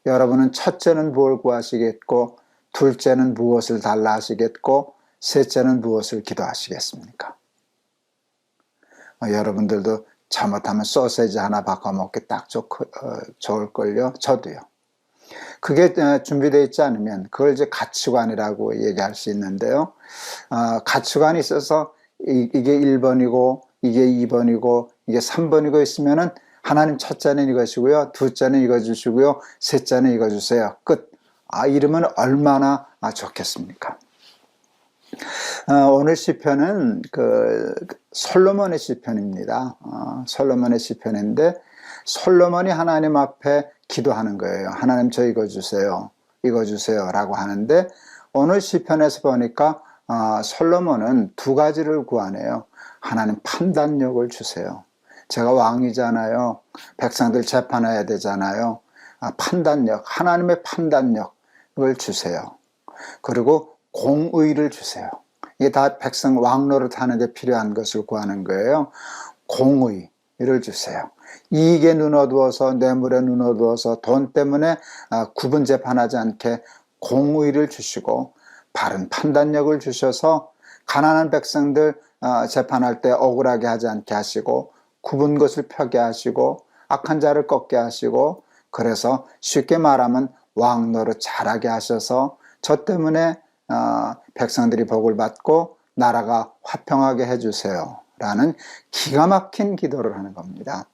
여러분은 첫째는 무엇을 구하시겠고 둘째는 무엇을 달라 하시겠고 셋째는 무엇을 기도하시겠습니까? 여러분들도 잘못하면 소세지 하나 바꿔 먹기 딱 좋을걸요. 저도요. 그게 준비되어 있지 않으면 그걸 이제 가치관이라고 얘기할 수 있는데요. 가치관이 있어서 이게 1번이고 이게 2번이고 이게 3번이고 있으면은 하나님 첫째는 이것이고요. 둘째는 이거 주시고요. 셋째는 이거 주세요. 끝. 이러면 얼마나 좋겠습니까? 오늘 시편은 솔로몬의 시편입니다. 솔로몬의 시편인데 솔로몬이 하나님 앞에 기도하는 거예요. 하나님 저 이거 주세요. 이거 주세요. 라고 하는데 오늘 시편에서 보니까 솔로몬은 두 가지를 구하네요. 하나님 판단력을 주세요. 제가 왕이잖아요. 백성들 재판해야 되잖아요. 판단력, 하나님의 판단력을 주세요. 그리고 공의를 주세요. 이게 다 백성 왕노릇 하는 데 필요한 것을 구하는 거예요. 공의를 주세요. 이익에 눈 어두워서 뇌물에 눈 어두워서 돈 때문에 구분 재판하지 않게 공의를 주시고 바른 판단력을 주셔서 가난한 백성들 재판할 때 억울하게 하지 않게 하시고 굽은 것을 펴게 하시고 악한 자를 꺾게 하시고 그래서 쉽게 말하면 왕노릇 잘하게 하셔서 저 때문에 백성들이 복을 받고 나라가 화평하게 해주세요 라는 기가 막힌 기도를 하는 겁니다.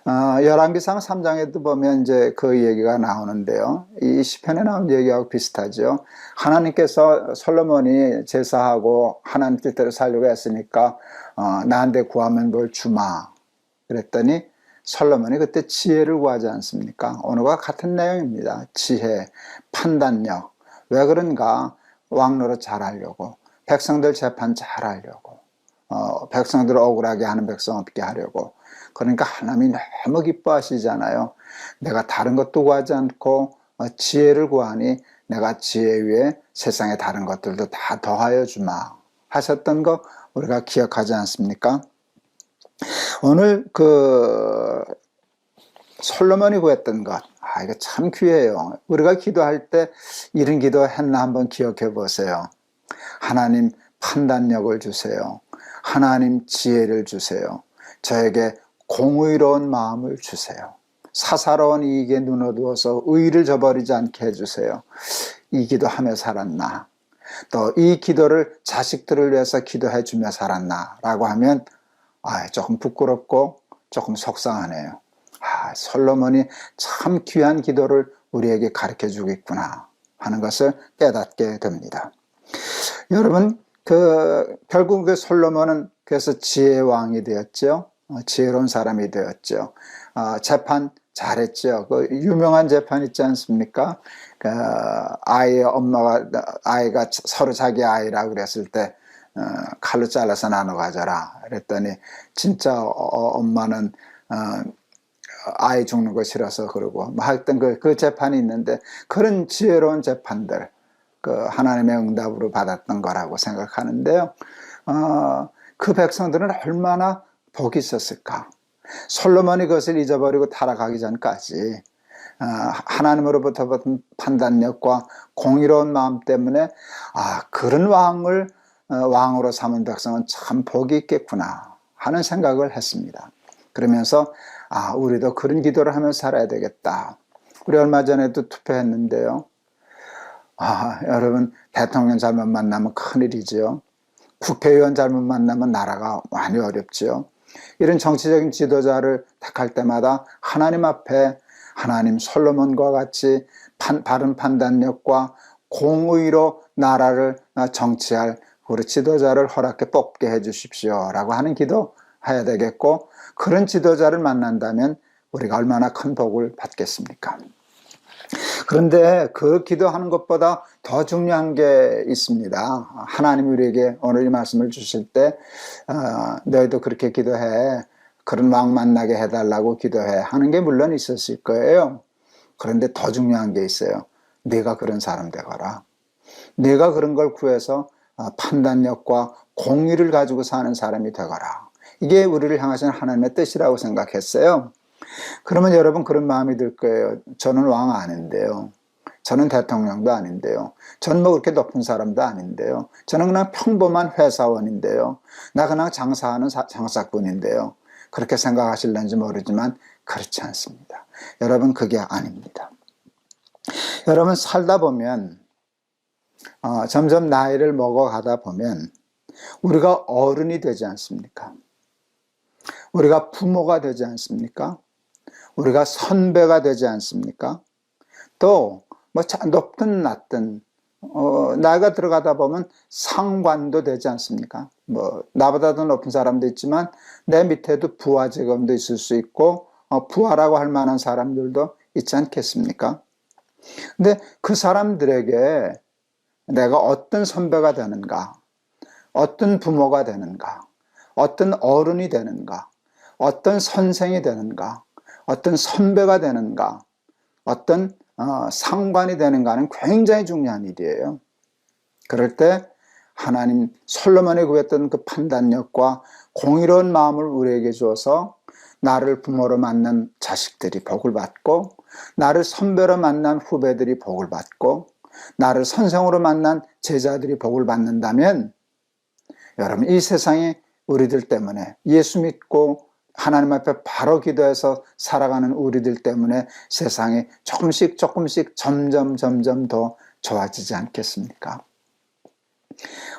열왕기상 3장에도 보면 이제 그 얘기가 나오는데요. 이 시편에 나온 얘기하고 비슷하죠. 하나님께서 솔로몬이 제사하고 하나님 뜻대로 살려고 했으니까 나한테 구하면 뭘 주마 그랬더니 솔로몬이 그때 지혜를 구하지 않습니까? 오늘과 같은 내용입니다. 지혜, 판단력. 왜 그런가? 왕노릇 잘하려고, 백성들 재판 잘하려고, 백성들을 억울하게 하는 백성 없게 하려고. 그러니까 하나님이 너무 기뻐하시잖아요. 내가 다른 것도 구하지 않고 지혜를 구하니 내가 지혜 위에 세상의 다른 것들도 다 더하여 주마 하셨던 거 우리가 기억하지 않습니까? 오늘 솔로몬이 구했던 것, 이거 참 귀해요. 우리가 기도할 때 이런 기도 했나 한번 기억해 보세요. 하나님 판단력을 주세요. 하나님 지혜를 주세요. 저에게 공의로운 마음을 주세요. 사사로운 이익에 눈 어두워서 의를 저버리지 않게 해주세요. 이 기도하며 살았나? 또 이 기도를 자식들을 위해서 기도해 주며 살았나? 라고 하면 조금 부끄럽고 조금 속상하네요. 솔로몬이 참 귀한 기도를 우리에게 가르쳐 주고 있구나 하는 것을 깨닫게 됩니다. 여러분, 결국 솔로몬은 그래서 지혜의 왕이 되었죠. 지혜로운 사람이 되었죠. 재판 잘했죠. 유명한 재판 있지 않습니까? 아이가 서로 자기 아이라고 그랬을 때 칼로 잘라서 나눠 가져라 그랬더니 진짜 엄마는 아이 죽는 거 싫어서 그러고 하여튼 그 재판이 있는데 그런 지혜로운 재판들 하나님의 응답으로 받았던 거라고 생각하는데요. 그 백성들은 얼마나 복이 있었을까. 솔로몬이 그것을 잊어버리고 타락하기 전까지 하나님으로부터 받은 판단력과 공의로운 마음 때문에 그런 왕을 왕으로 삼은 백성은 참 복이 있겠구나 하는 생각을 했습니다. 그러면서 우리도 그런 기도를 하면서 살아야 되겠다. 우리 얼마 전에도 투표했는데요. 여러분, 대통령 잘못 만나면 큰일이죠. 국회의원 잘못 만나면 나라가 많이 어렵죠. 이런 정치적인 지도자를 택할 때마다 하나님 앞에 하나님 솔로몬과 같이 바른 판단력과 공의로 나라를 정치할 우리 지도자를 허락해 뽑게 해 주십시오 라고 하는 기도 해야 되겠고, 그런 지도자를 만난다면 우리가 얼마나 큰 복을 받겠습니까? 그런데 그 기도하는 것보다 더 중요한 게 있습니다. 하나님이 우리에게 오늘 이 말씀을 주실 때 너희도 그렇게 기도해, 그런 왕 만나게 해달라고 기도해 하는 게 물론 있었을 거예요. 그런데 더 중요한 게 있어요. 네가 그런 사람 되거라. 네가 그런 걸 구해서 판단력과 공의를 가지고 사는 사람이 되거라. 이게 우리를 향하시는 하나님의 뜻이라고 생각했어요. 그러면 여러분 그런 마음이 들 거예요. 저는 왕 아닌데요. 저는 대통령도 아닌데요. 저는 뭐 그렇게 높은 사람도 아닌데요. 저는 그냥 평범한 회사원인데요. 나 그냥 장사하는 장사꾼인데요. 그렇게 생각하실는지 모르지만 그렇지 않습니다. 여러분 그게 아닙니다. 여러분 살다 보면 점점 나이를 먹어가다 보면 우리가 어른이 되지 않습니까? 우리가 부모가 되지 않습니까? 우리가 선배가 되지 않습니까? 또 뭐 높든 낮든 나이가 들어가다 보면 상관도 되지 않습니까? 뭐 나보다 더 높은 사람도 있지만 내 밑에도 부하 직원도 있을 수 있고 부하라고 할 만한 사람들도 있지 않겠습니까? 근데 그 사람들에게 내가 어떤 선배가 되는가, 어떤 부모가 되는가, 어떤 어른이 되는가, 어떤 선생이 되는가, 어떤 선배가 되는가, 어떤 상관이 되는가는 굉장히 중요한 일이에요. 그럴 때 하나님 솔로몬이 구했던 그 판단력과 공의로운 마음을 우리에게 주어서 나를 부모로 만난 자식들이 복을 받고, 나를 선배로 만난 후배들이 복을 받고, 나를 선생으로 만난 제자들이 복을 받는다면 여러분 이 세상에 우리들 때문에 예수 믿고 하나님 앞에 바로 기도해서 살아가는 우리들 때문에 세상이 조금씩 점점 더 좋아지지 않겠습니까?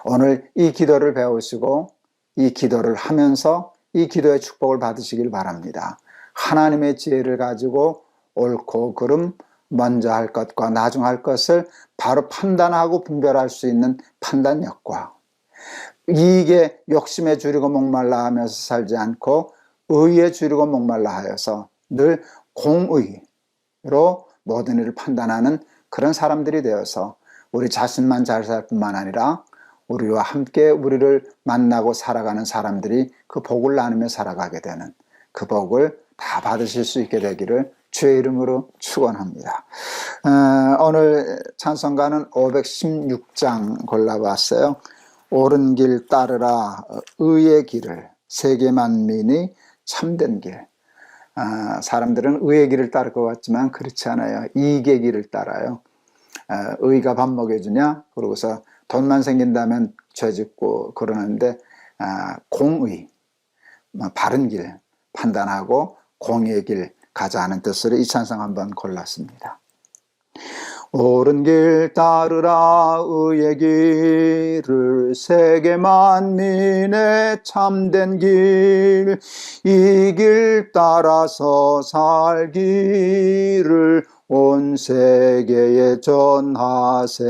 오늘 이 기도를 배우시고 이 기도를 하면서 이 기도의 축복을 받으시길 바랍니다. 하나님의 지혜를 가지고 옳고 그름, 먼저 할 것과 나중 할 것을 바로 판단하고 분별할 수 있는 판단력과, 이익에 욕심에 줄이고 목말라 하면서 살지 않고 의에 줄이고 목말라 하여서 늘 공의로 모든 일을 판단하는 그런 사람들이 되어서 우리 자신만 잘 살 뿐만 아니라 우리와 함께 우리를 만나고 살아가는 사람들이 그 복을 나누며 살아가게 되는 그 복을 다 받으실 수 있게 되기를 주의 이름으로 축원합니다. 오늘 찬송가는 516장 골라봤어요. 옳은 길 따르라 의의 길을, 세계 만민이 참된 길. 사람들은 의의 길을 따를 것 같지만 그렇지 않아요. 이익의 길을 따라요. 의가 밥 먹여주냐? 그러고서 돈만 생긴다면 죄 짓고 그러는데, 공의, 바른 길 판단하고 공의의 길 가자는 뜻으로 이 찬송 한번 골랐습니다. 옳은 길 따르라 의의 길을, 세계 만민의 참된 길, 이 길 따라서 살기를 온 세계에 전하세.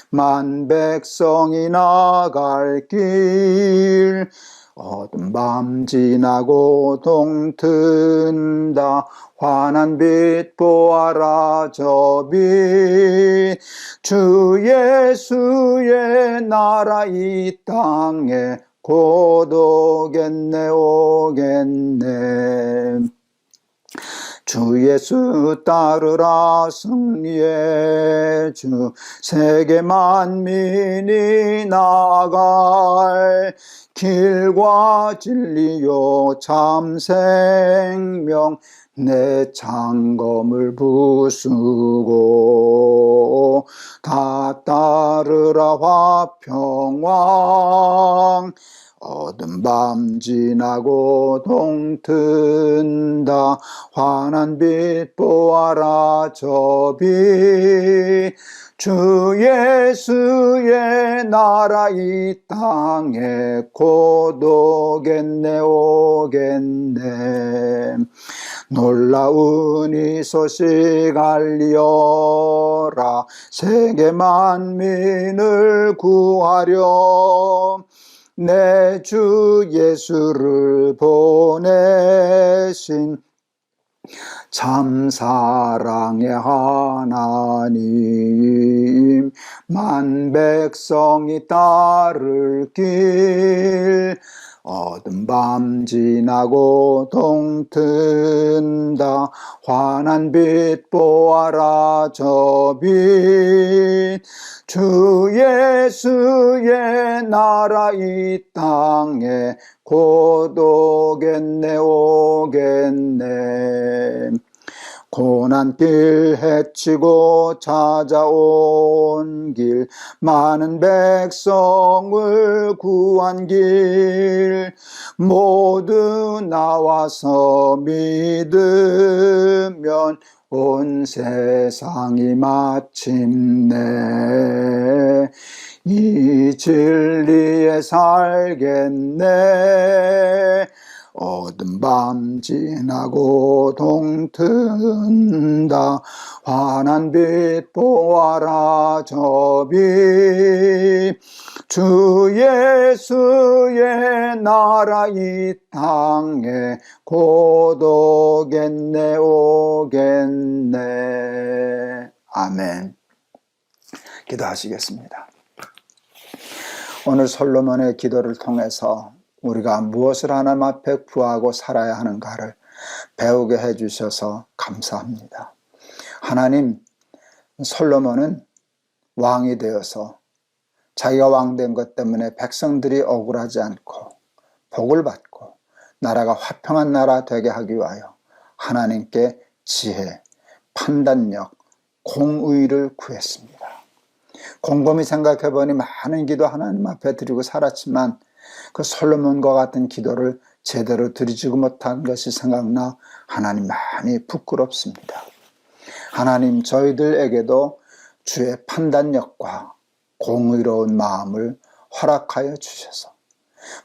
만 백성이 나갈 길, 어두운 밤 지나고 동튼다. 환한 빛 보아라 저 빛, 주 예수의 나라 이 땅에 곧 오겠네 오겠네. 주 예수 따르라 승리의 주, 세계 만민이 나아갈 길과 진리요 참 생명, 내 창검을 부수고 다 따르라 화평왕. 어두운 밤 지나고 동튼다. 환한 빛 보아라 저 빛, 주 예수의 나라 이 땅에 곧 오겠네 오겠네. 놀라운 이 소식 알리어라, 세계 만민을 구하려 내 주 예수를 보내신 참 사랑의 하나님. 만 백성이 따를 길, 어두운 밤 지나고 동튼다. 환한 빛 보아라 저 빛, 주 예수의 나라 이 땅에 곧 오겠네 오겠네. 고난길 헤치고 찾아온 길, 많은 백성을 구한 길, 모두 나와서 믿으면 온 세상이 마침내 이 진리에 살겠네. 어두운 밤 지나고 동튼다. 환한 빛 보아라 저 빛, 주 예수의 나라 이 땅에 곧 오겠네 오겠네. 아멘. 기도하시겠습니다. 오늘 솔로몬의 기도를 통해서 우리가 무엇을 하나님 앞에 구하고 살아야 하는가를 배우게 해주셔서 감사합니다. 하나님, 솔로몬은 왕이 되어서 자기가 왕된 것 때문에 백성들이 억울하지 않고 복을 받고 나라가 화평한 나라 되게 하기 위하여 하나님께 지혜, 판단력, 공의를 구했습니다. 곰곰이 생각해보니 많은 기도 하나님 앞에 드리고 살았지만 그 솔로몬과 같은 기도를 제대로 드리지 못한 것이 생각나 하나님 많이 부끄럽습니다. 하나님, 저희들에게도 주의 판단력과 공의로운 마음을 허락하여 주셔서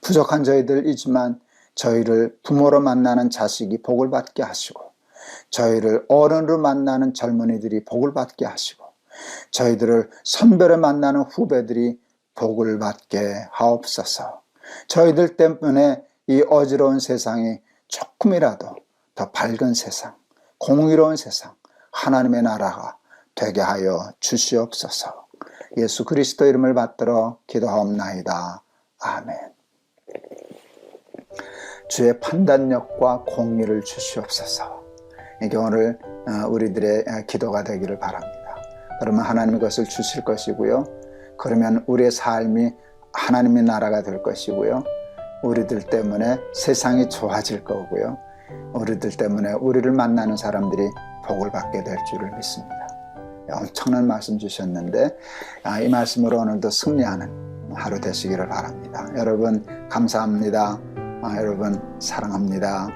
부족한 저희들이지만 저희를 부모로 만나는 자식이 복을 받게 하시고, 저희를 어른으로 만나는 젊은이들이 복을 받게 하시고, 저희들을 선배로 만나는 후배들이 복을 받게 하옵소서. 저희들 때문에 이 어지러운 세상이 조금이라도 더 밝은 세상, 공의로운 세상, 하나님의 나라가 되게 하여 주시옵소서. 예수 그리스도 이름을 받들어 기도하옵나이다. 아멘. 주의 판단력과 공의를 주시옵소서. 이게 오늘 우리들의 기도가 되기를 바랍니다. 그러면 하나님이 그것을 주실 것이고요. 그러면 우리의 삶이 하나님의 나라가 될 것이고요. 우리들 때문에 세상이 좋아질 거고요. 우리들 때문에 우리를 만나는 사람들이 복을 받게 될 줄을 믿습니다. 엄청난 말씀 주셨는데 이 말씀으로 오늘도 승리하는 하루 되시기를 바랍니다. 여러분 감사합니다. 여러분 사랑합니다.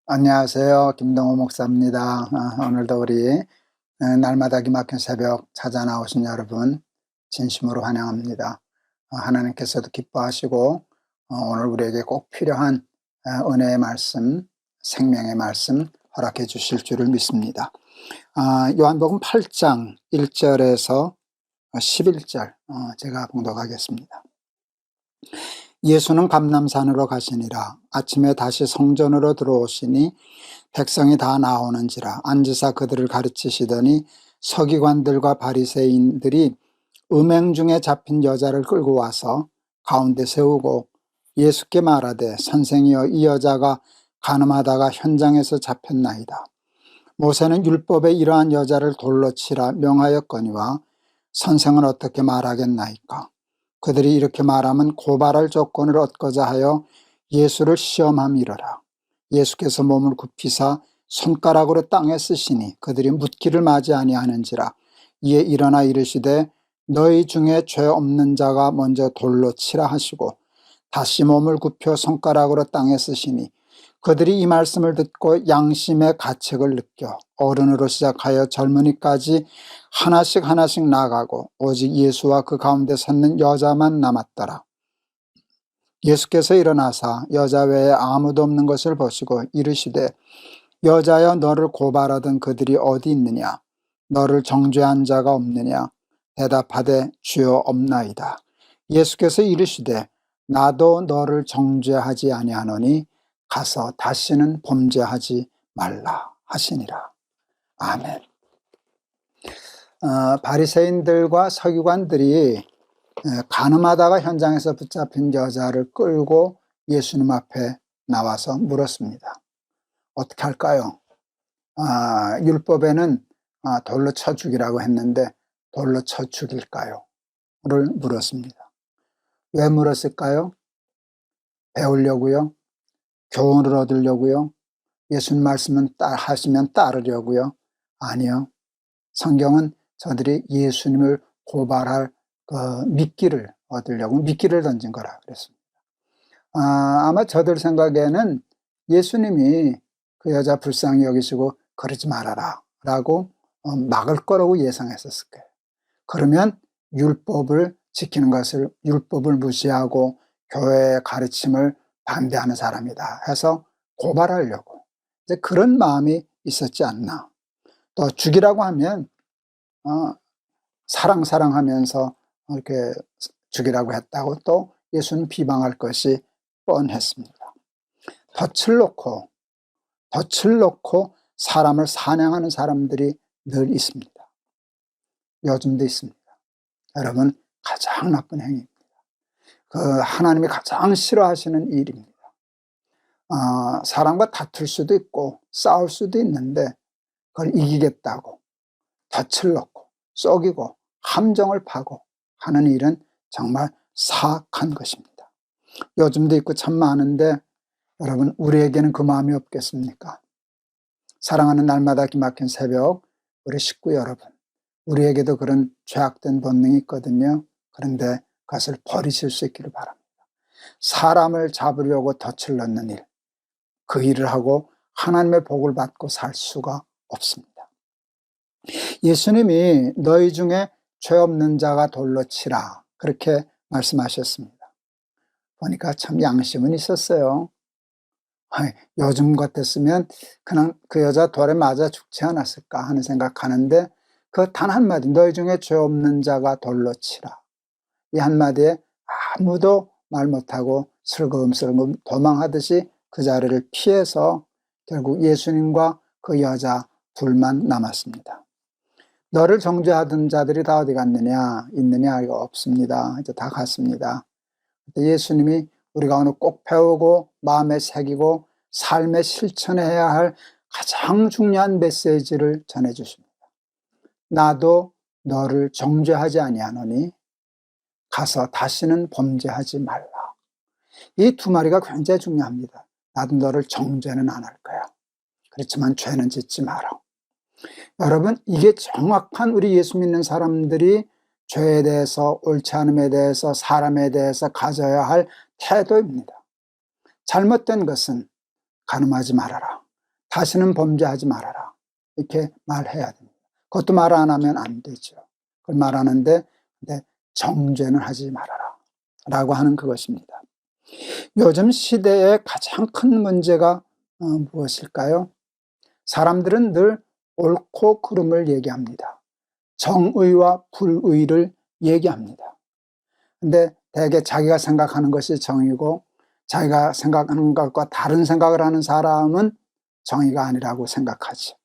안녕하세요. 김동호 목사입니다. 오늘도 우리 날마다 기막힌 새벽 찾아 나오신 여러분 진심으로 환영합니다. 하나님께서도 기뻐하시고 오늘 우리에게 꼭 필요한 은혜의 말씀, 생명의 말씀 허락해 주실 줄을 믿습니다. 요한복음 8장 1절에서 11절 제가 봉독하겠습니다. 예수는 감람산으로 가시니라. 아침에 다시 성전으로 들어오시니 백성이 다 나오는지라. 앉으사 그들을 가르치시더니 서기관들과 바리새인들이 음행 중에 잡힌 여자를 끌고 와서 가운데 세우고 예수께 말하되 선생이여 이 여자가 간음하다가 현장에서 잡혔나이다. 모세는 율법에 이러한 여자를 돌로 치라 명하였거니와 선생은 어떻게 말하겠나이까. 그들이 이렇게 말하면 고발할 조건을 얻고자 하여 예수를 시험함이러라. 예수께서 몸을 굽히사 손가락으로 땅에 쓰시니 그들이 묻기를 맞이 아니하는지라. 이에 일어나 이르시되 너희 중에 죄 없는 자가 먼저 돌로 치라 하시고 다시 몸을 굽혀 손가락으로 땅에 쓰시니 그들이 이 말씀을 듣고 양심의 가책을 느껴 어른으로 시작하여 젊은이까지 하나씩 나가고 오직 예수와 그 가운데 섰는 여자만 남았더라. 예수께서 일어나사 여자 외에 아무도 없는 것을 보시고 이르시되 여자여 너를 고발하던 그들이 어디 있느냐? 너를 정죄한 자가 없느냐? 대답하되 주여 없나이다. 예수께서 이르시되 나도 너를 정죄하지 아니하노니 가서 다시는 범죄하지 말라 하시니라. 아멘. 바리새인들과 서기관들이 간음하다가 현장에서 붙잡힌 여자를 끌고 예수님 앞에 나와서 물었습니다. 어떻게 할까요? 율법에는 돌로 쳐 죽이라고 했는데 돌로 쳐 죽일까요? 를 물었습니다. 왜 물었을까요? 배우려고요? 교훈을 얻으려고요? 예수님 말씀은 하시면 따르려고요? 아니요. 성경은 저들이 예수님을 고발할 미끼를 얻으려고 미끼를 던진 거라 그랬습니다. 아마 저들 생각에는 예수님이 그 여자 불쌍히 여기시고 그러지 말아라 라고 막을 거라고 예상했었을 거예요. 그러면 율법을 지키는 것을, 율법을 무시하고 교회의 가르침을 반대하는 사람이다 해서 고발하려고 이제 그런 마음이 있었지 않나. 또 죽이라고 하면 사랑하면서 이렇게 죽이라고 했다고 또 예수는 비방할 것이 뻔했습니다. 덫을 놓고 사람을 사냥하는 사람들이 늘 있습니다. 요즘도 있습니다. 여러분, 가장 나쁜 행위입니다. 하나님이 가장 싫어하시는 일입니다. 사람과 다툴 수도 있고 싸울 수도 있는데 그걸 이기겠다고 덫을 놓고 속이고 함정을 파고 하는 일은 정말 사악한 것입니다. 요즘도 있고 참 많은데 여러분, 우리에게는 그 마음이 없겠습니까? 사랑하는 날마다 기막힌 새벽, 우리 식구 여러분, 우리에게도 그런 죄악된 본능이 있거든요. 그런데 그것을 버리실 수 있기를 바랍니다. 사람을 잡으려고 덫을 넣는 일, 그 일을 하고 하나님의 복을 받고 살 수가 없습니다. 예수님이 너희 중에 죄 없는 자가 돌로 치라 그렇게 말씀하셨습니다. 보니까 참 양심은 있었어요. 요즘 같았으면 그냥 그 여자 돌에 맞아 죽지 않았을까 하는 생각하는데 그 단 한마디, 너희 중에 죄 없는 자가 돌로 치라, 이 한마디에 아무도 말 못하고 슬금슬금 도망하듯이 그 자리를 피해서 결국 예수님과 그 여자 둘만 남았습니다. 너를 정죄하던 자들이 다 어디 갔느냐? 있느냐? 이거 없습니다. 이제 다 갔습니다. 예수님이 우리가 오늘 꼭 배우고 마음에 새기고 삶에 실천해야 할 가장 중요한 메시지를 전해주십니다. 나도 너를 정죄하지 아니하노니 가서 다시는 범죄하지 말라. 이 두 마리가 굉장히 중요합니다. 나도 너를 정죄는 안 할 거야. 그렇지만 죄는 짓지 마라. 여러분, 이게 정확한 우리 예수 믿는 사람들이 죄에 대해서, 옳지 않음에 대해서, 사람에 대해서 가져야 할 태도입니다. 잘못된 것은 간음하지 말아라, 다시는 범죄하지 말아라, 이렇게 말해야 됩니다. 그것도 말 안 하면 안 되죠. 그걸 말하는데 정죄는 하지 말아라 라고 하는 그것입니다. 요즘 시대의 가장 큰 문제가 무엇일까요? 사람들은 늘 옳고 그름을 얘기합니다. 정의와 불의를 얘기합니다. 근데 대개 자기가 생각하는 것이 정의고 자기가 생각하는 것과 다른 생각을 하는 사람은 정의가 아니라고 생각하죠.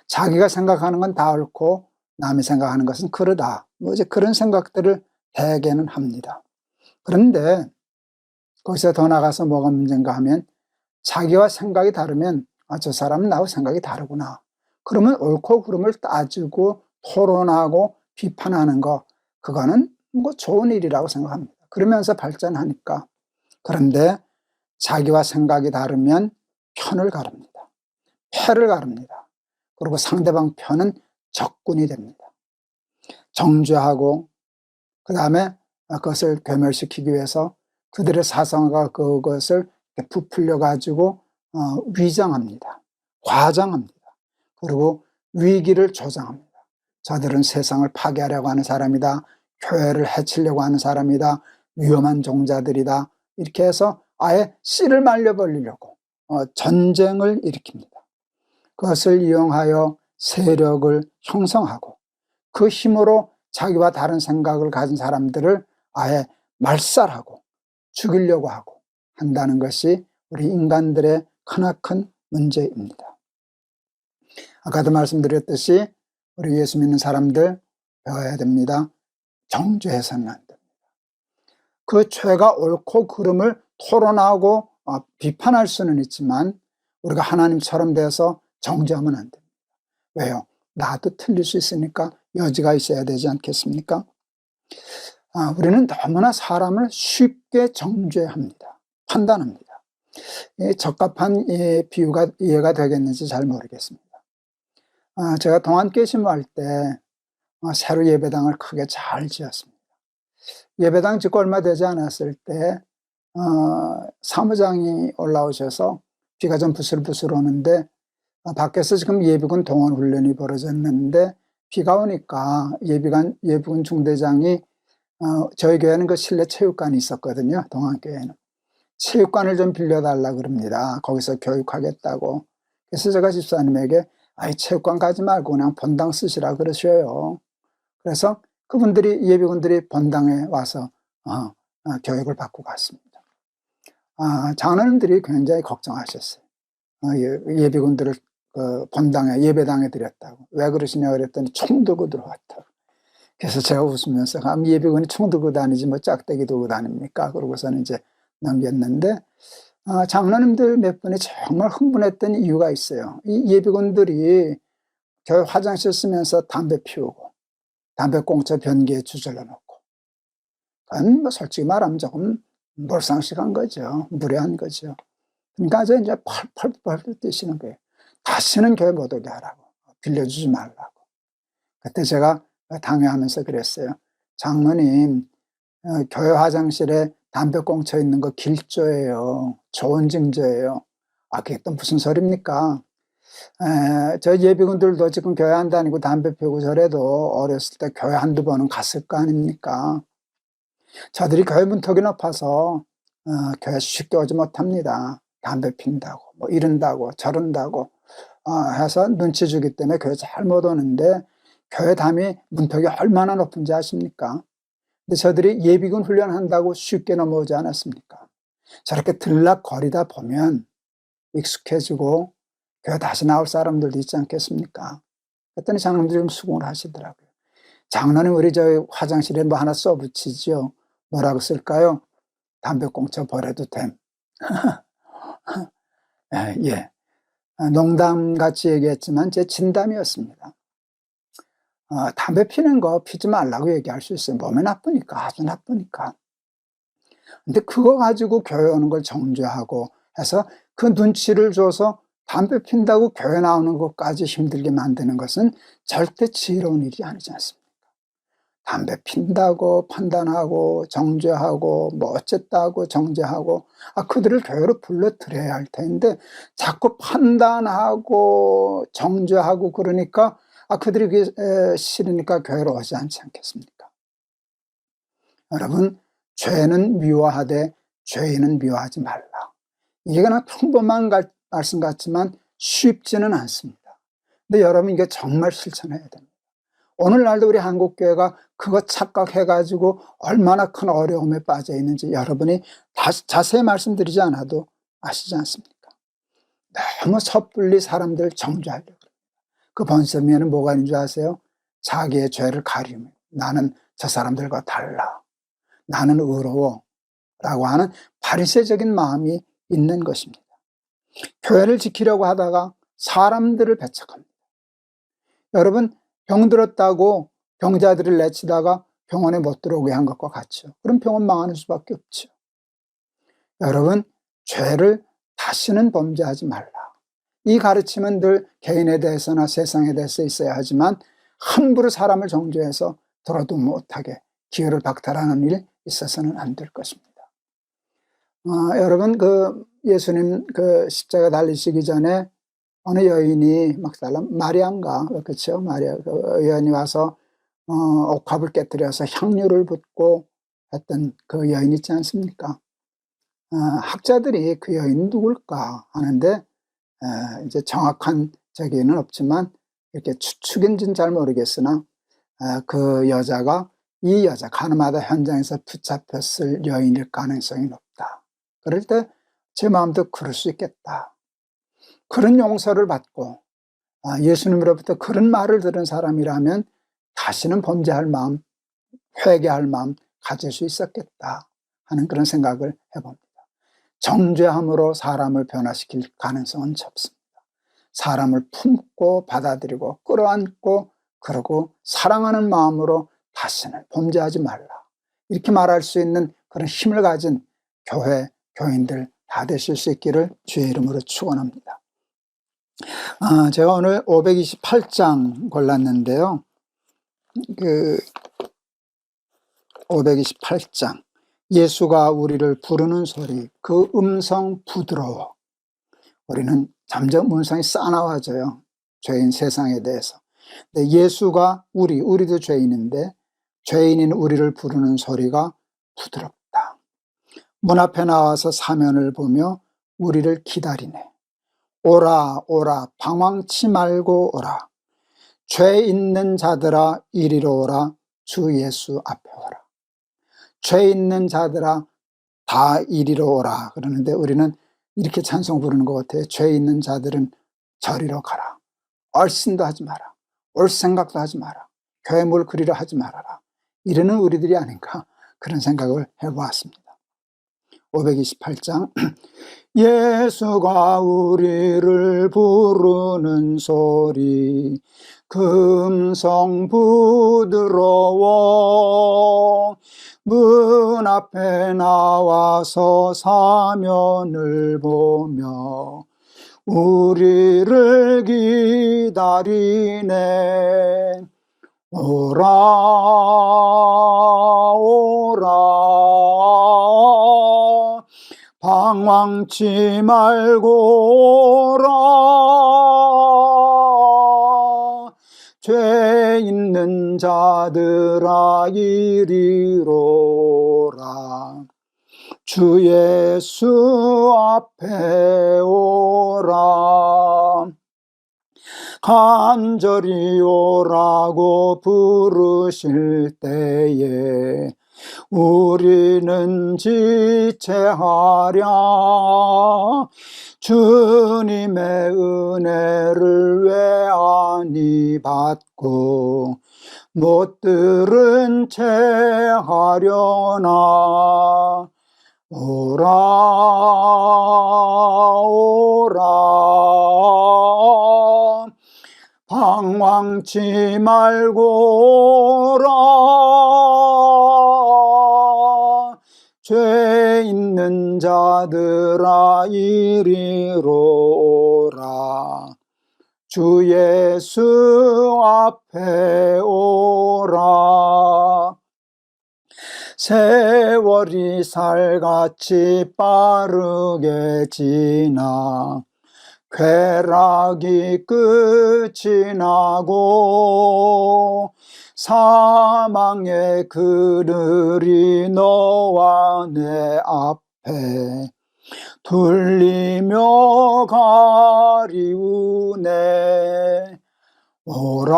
자기가 생각하는 건 다 옳고 남이 생각하는 것은 그러다, 이제 그런 생각들을 대개는 합니다. 그런데 거기서 더 나가서 뭐가 문제인가 하면 자기와 생각이 다르면 저 사람은 나하고 생각이 다르구나, 그러면 옳고 그름을 따지고 토론하고 비판하는 거, 그거는 뭐 좋은 일이라고 생각합니다. 그러면서 발전하니까. 그런데 자기와 생각이 다르면 편을 가릅니다. 패를 가릅니다. 그리고 상대방 편은 적군이 됩니다. 정죄하고 그 다음에 그것을 괴멸시키기 위해서 그들의 사상과 그것을 부풀려 가지고 위장합니다. 과장합니다. 그리고 위기를 조장합니다. 저들은 세상을 파괴하려고 하는 사람이다, 교회를 해치려고 하는 사람이다, 위험한 종자들이다, 이렇게 해서 아예 씨를 말려버리려고 전쟁을 일으킵니다. 그것을 이용하여 세력을 형성하고 그 힘으로 자기와 다른 생각을 가진 사람들을 아예 말살하고 죽이려고 하고 한다는 것이 우리 인간들의 크나큰 문제입니다. 아까도 말씀드렸듯이 우리 예수 믿는 사람들 배워야 됩니다. 정죄해서는 안 됩니다. 그 죄가 옳고 그름을 토론하고 비판할 수는 있지만 우리가 하나님처럼 돼서 정죄하면 안 됩니다. 왜요? 나도 틀릴 수 있으니까 여지가 있어야 되지 않겠습니까? 우리는 너무나 사람을 쉽게 정죄합니다. 판단합니다. 적합한 비유가 이해가 되겠는지 잘 모르겠습니다. 제가 동안교회 신부할 때 새로 예배당을 크게 잘 지었습니다. 예배당 짓고 얼마 되지 않았을 때 사무장이 올라오셔서 비가 좀 부슬부슬 오는데 밖에서 지금 예비군 동원 훈련이 벌어졌는데 비가 오니까 예비군 중대장이 저희 교회는 그 실내 체육관이 있었거든요. 동안교회는. 체육관을 좀 빌려달라 그럽니다. 거기서 교육하겠다고. 그래서 제가 집사님에게 체육관 가지 말고 그냥 본당 쓰시라 그러셔요. 그래서 그분들이 예비군들이 본당에 와서 교육을 받고 갔습니다. 장로님들이 굉장히 걱정하셨어요. 예비군들을 본당에 예배당에 들였다고. 왜 그러시냐 그랬더니 총 들고 들어왔다고. 그래서 제가 웃으면서 예비군이 총 들고 다니지 뭐 짝대기 들고 다닙니까? 그러고서는 이제 넘겼는데 장로님들 몇 분이 정말 흥분했던 이유가 있어요. 이 예비군들이 교회 화장실 쓰면서 담배 피우고 담배꽁초 변기에 주절러 놓고 그건 뭐 솔직히 말하면 조금 몰상식한 거죠. 무례한 거죠. 그러니까 이제 펄펄 뛰시는 거예요. 다시는 교회 못 오게 하라고. 빌려주지 말라고. 그때 제가 당회하면서 그랬어요. 장로님, 교회 화장실에 담배 꽁쳐 있는 거 길조예요. 좋은 징조예요. 그게 또 무슨 소리입니까? 저 예비군들도 지금 교회 안 다니고 담배 피우고 저래도 어렸을 때 교회 한두 번은 갔을 거 아닙니까? 저들이 교회 문턱이 높아서 교회 쉽게 오지 못합니다. 담배 핀다고, 뭐 이런다고, 저런다고 해서 눈치 주기 때문에 교회 잘 못 오는데 교회 담이 문턱이 얼마나 높은지 아십니까? 근데 저들이 예비군 훈련한다고 쉽게 넘어오지 않았습니까? 저렇게 들락거리다 보면 익숙해지고 교회 다시 나올 사람들도 있지 않겠습니까? 그랬더니 장로님들이 좀 수긍을 하시더라고요. 장로님 우리 저 화장실에 뭐 하나 써붙이죠. 뭐라고 쓸까요? 담배꽁초 버려도 됨. 예. 농담같이 얘기했지만 제 진담이었습니다. 담배 피는 거 피지 말라고 얘기할 수 있어요. 몸에 나쁘니까, 아주 나쁘니까. 근데 그거 가지고 교회 오는 걸 정죄하고 해서 그 눈치를 줘서 담배 핀다고 교회 나오는 것까지 힘들게 만드는 것은 절대 지혜로운 일이 아니지 않습니까? 담배 핀다고 판단하고 정죄하고 뭐 어쨌다고 정죄하고 그들을 교회로 불러들여야 할 텐데 자꾸 판단하고 정죄하고 그러니까 그들이 그게 싫으니까 교회로 오지 않지 않겠습니까? 여러분, 죄는 미워하되 죄인은 미워하지 말라. 이게 그냥 평범한 말씀 같지만 쉽지는 않습니다. 근데 여러분 이게 정말 실천해야 됩니다. 오늘날도 우리 한국교회가 그거 착각해가지고 얼마나 큰 어려움에 빠져 있는지 여러분이 자세히 말씀드리지 않아도 아시지 않습니까? 너무 섣불리 사람들 정죄하려고 합니다. 그 번세미에는 뭐가 있는 줄 아세요? 자기의 죄를 가리며 나는 저 사람들과 달라. 나는 의로워. 라고 하는 바리새적인 마음이 있는 것입니다. 교회를 지키려고 하다가 사람들을 배척합니다. 여러분, 병들었다고 병자들을 내치다가 병원에 못 들어오게 한 것과 같죠. 그럼 병원 망하는 수밖에 없죠. 여러분, 죄를 다시는 범죄하지 말라. 이 가르침은 늘 개인에 대해서나 세상에 대해서 있어야 하지만 함부로 사람을 정죄해서 들어도 못하게 기회를 박탈하는 일이 있어서는 안 될 것입니다. 여러분, 예수님 십자가 달리시기 전에 어느 여인이 마리아인가, 그렇죠? 마리아, 여인이 와서, 옥합을 깨뜨려서 향유를 붓고 했던 그 여인 있지 않습니까? 학자들이 그 여인이 누굴까 하는데, 이제 정확한 저기는 없지만, 이렇게 추측인지는 잘 모르겠으나, 그 여자가 이 여자, 가늠하다 현장에서 붙잡혔을 여인일 가능성이 높다. 그럴 때 제 마음도 그럴 수 있겠다. 그런 용서를 받고 예수님으로부터 그런 말을 들은 사람이라면 다시는 범죄할 마음, 회개할 마음 가질 수 있었겠다 하는 그런 생각을 해봅니다. 정죄함으로 사람을 변화시킬 가능성은 적습니다. 사람을 품고 받아들이고 끌어안고 그러고 사랑하는 마음으로 다시는 범죄하지 말라, 이렇게 말할 수 있는 그런 힘을 가진 교회, 교인들 다 되실 수 있기를 주의 이름으로 축원합니다. 제가 오늘 528장 골랐는데요. 528장, 예수가 우리를 부르는 소리, 그 음성 부드러워. 우리는 점점 음성이 싸나워져요, 죄인 세상에 대해서. 근데 예수가 우리도 죄인인데 죄인인 우리를 부르는 소리가 부드럽다. 문 앞에 나와서 사면을 보며 우리를 기다리네. 오라 오라, 방황치 말고 오라. 죄 있는 자들아 이리로 오라, 주 예수 앞에 오라. 죄 있는 자들아 다 이리로 오라 그러는데 우리는 이렇게 찬송 부르는 것 같아요. 죄 있는 자들은 저리로 가라. 얼씬도 하지 마라. 올 생각도 하지 마라. 괴물 그리려 하지 말아라. 이러는 우리들이 아닌가, 그런 생각을 해보았습니다. 528장 예수가 우리를 부르는 소리, 그 음성 부드러워. 문 앞에 나와서 사면을 보며 우리를 기다리네. 오라 오라, 방황치 말고 오라. 죄 있는 자들아 이리로 오라, 주 예수 앞에 오라. 간절히 오라고 부르실 때에 우리는 지체하랴. 주님의 은혜를 왜 아니 받고 못 들은 채 하려나. 오라 오라, 방황치 말고 오라. 죄 있는 자들아 이리로 오라, 주 예수 앞에 오라. 세월이 살같이 빠르게 지나 쾌락이 끝이 나고 사망의 그늘이 너와 내 앞에 둘리며 가리우네. 오라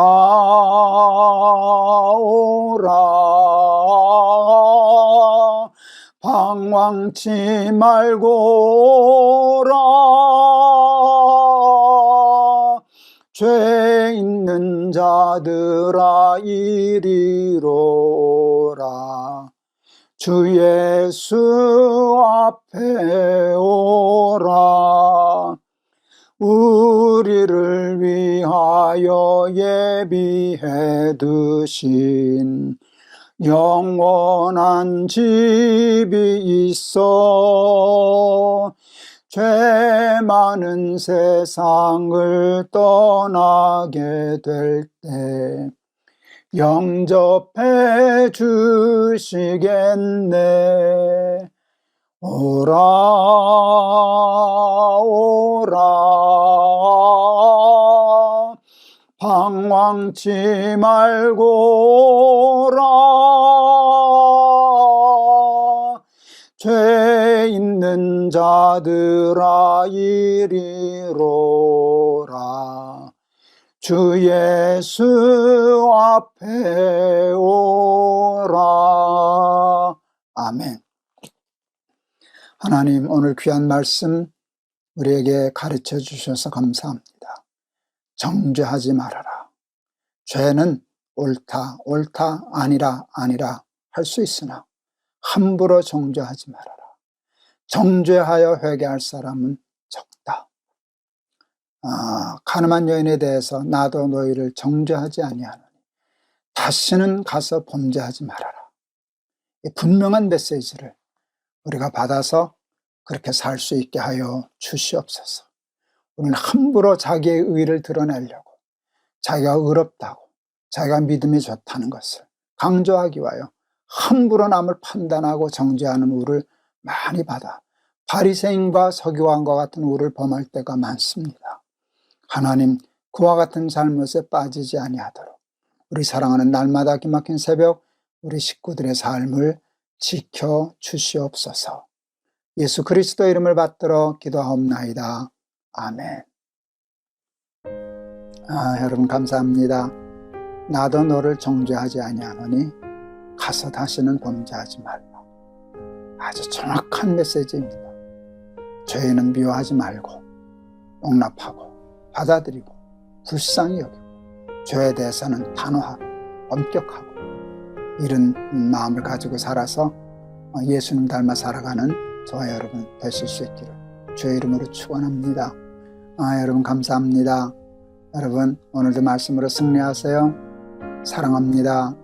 오라, 방황치 말고 오라. 죄 있는 자들아 이리로 오라, 주 예수 앞에 오라. 우리를 위하여 예비해 두신 영원한 집이 있어. 죄 많은 세상을 떠나게 될 때 영접해 주시겠네. 오라 오라, 방황치 말고 오라. 죄 있는 자들아 이리로 오라, 주 예수 앞에 오라. 아멘. 하나님, 오늘 귀한 말씀 우리에게 가르쳐 주셔서 감사합니다. 정죄하지 말아라. 죄는 옳다, 옳다, 아니라, 아니라 할 수 있으나 함부로 정죄하지 말아라. 정죄하여 회개할 사람은 적다. 가늠한 여인에 대해서 나도 너희를 정죄하지 아니하노니 다시는 가서 범죄하지 말아라. 이 분명한 메시지를 우리가 받아서 그렇게 살 수 있게 하여 주시옵소서. 우리는 함부로 자기의 의를 드러내려고, 자기가 의롭다고, 자기가 믿음이 좋다는 것을 강조하기 위하여 함부로 남을 판단하고 정죄하는 우를 많이 받아 바리새인과 서기관과 같은 우를 범할 때가 많습니다. 하나님, 그와 같은 잘못에 빠지지 아니하도록 우리 사랑하는 날마다 기막힌 새벽 우리 식구들의 삶을 지켜 주시옵소서. 예수 그리스도 이름을 받들어 기도하옵나이다. 아멘. 여러분 감사합니다. 나도 너를 정죄하지 아니하노니 가서 다시는 범죄하지 말라. 아주 정확한 메시지입니다. 죄는 미워하지 말고 용납하고 받아들이고 불쌍히 여기고 죄에 대해서는 단호하고 엄격하고 이런 마음을 가지고 살아서 예수님 닮아 살아가는 저와 여러분 되실 수 있기를 주의 이름으로 축원합니다. 여러분 감사합니다. 여러분 오늘도 말씀으로 승리하세요. 사랑합니다.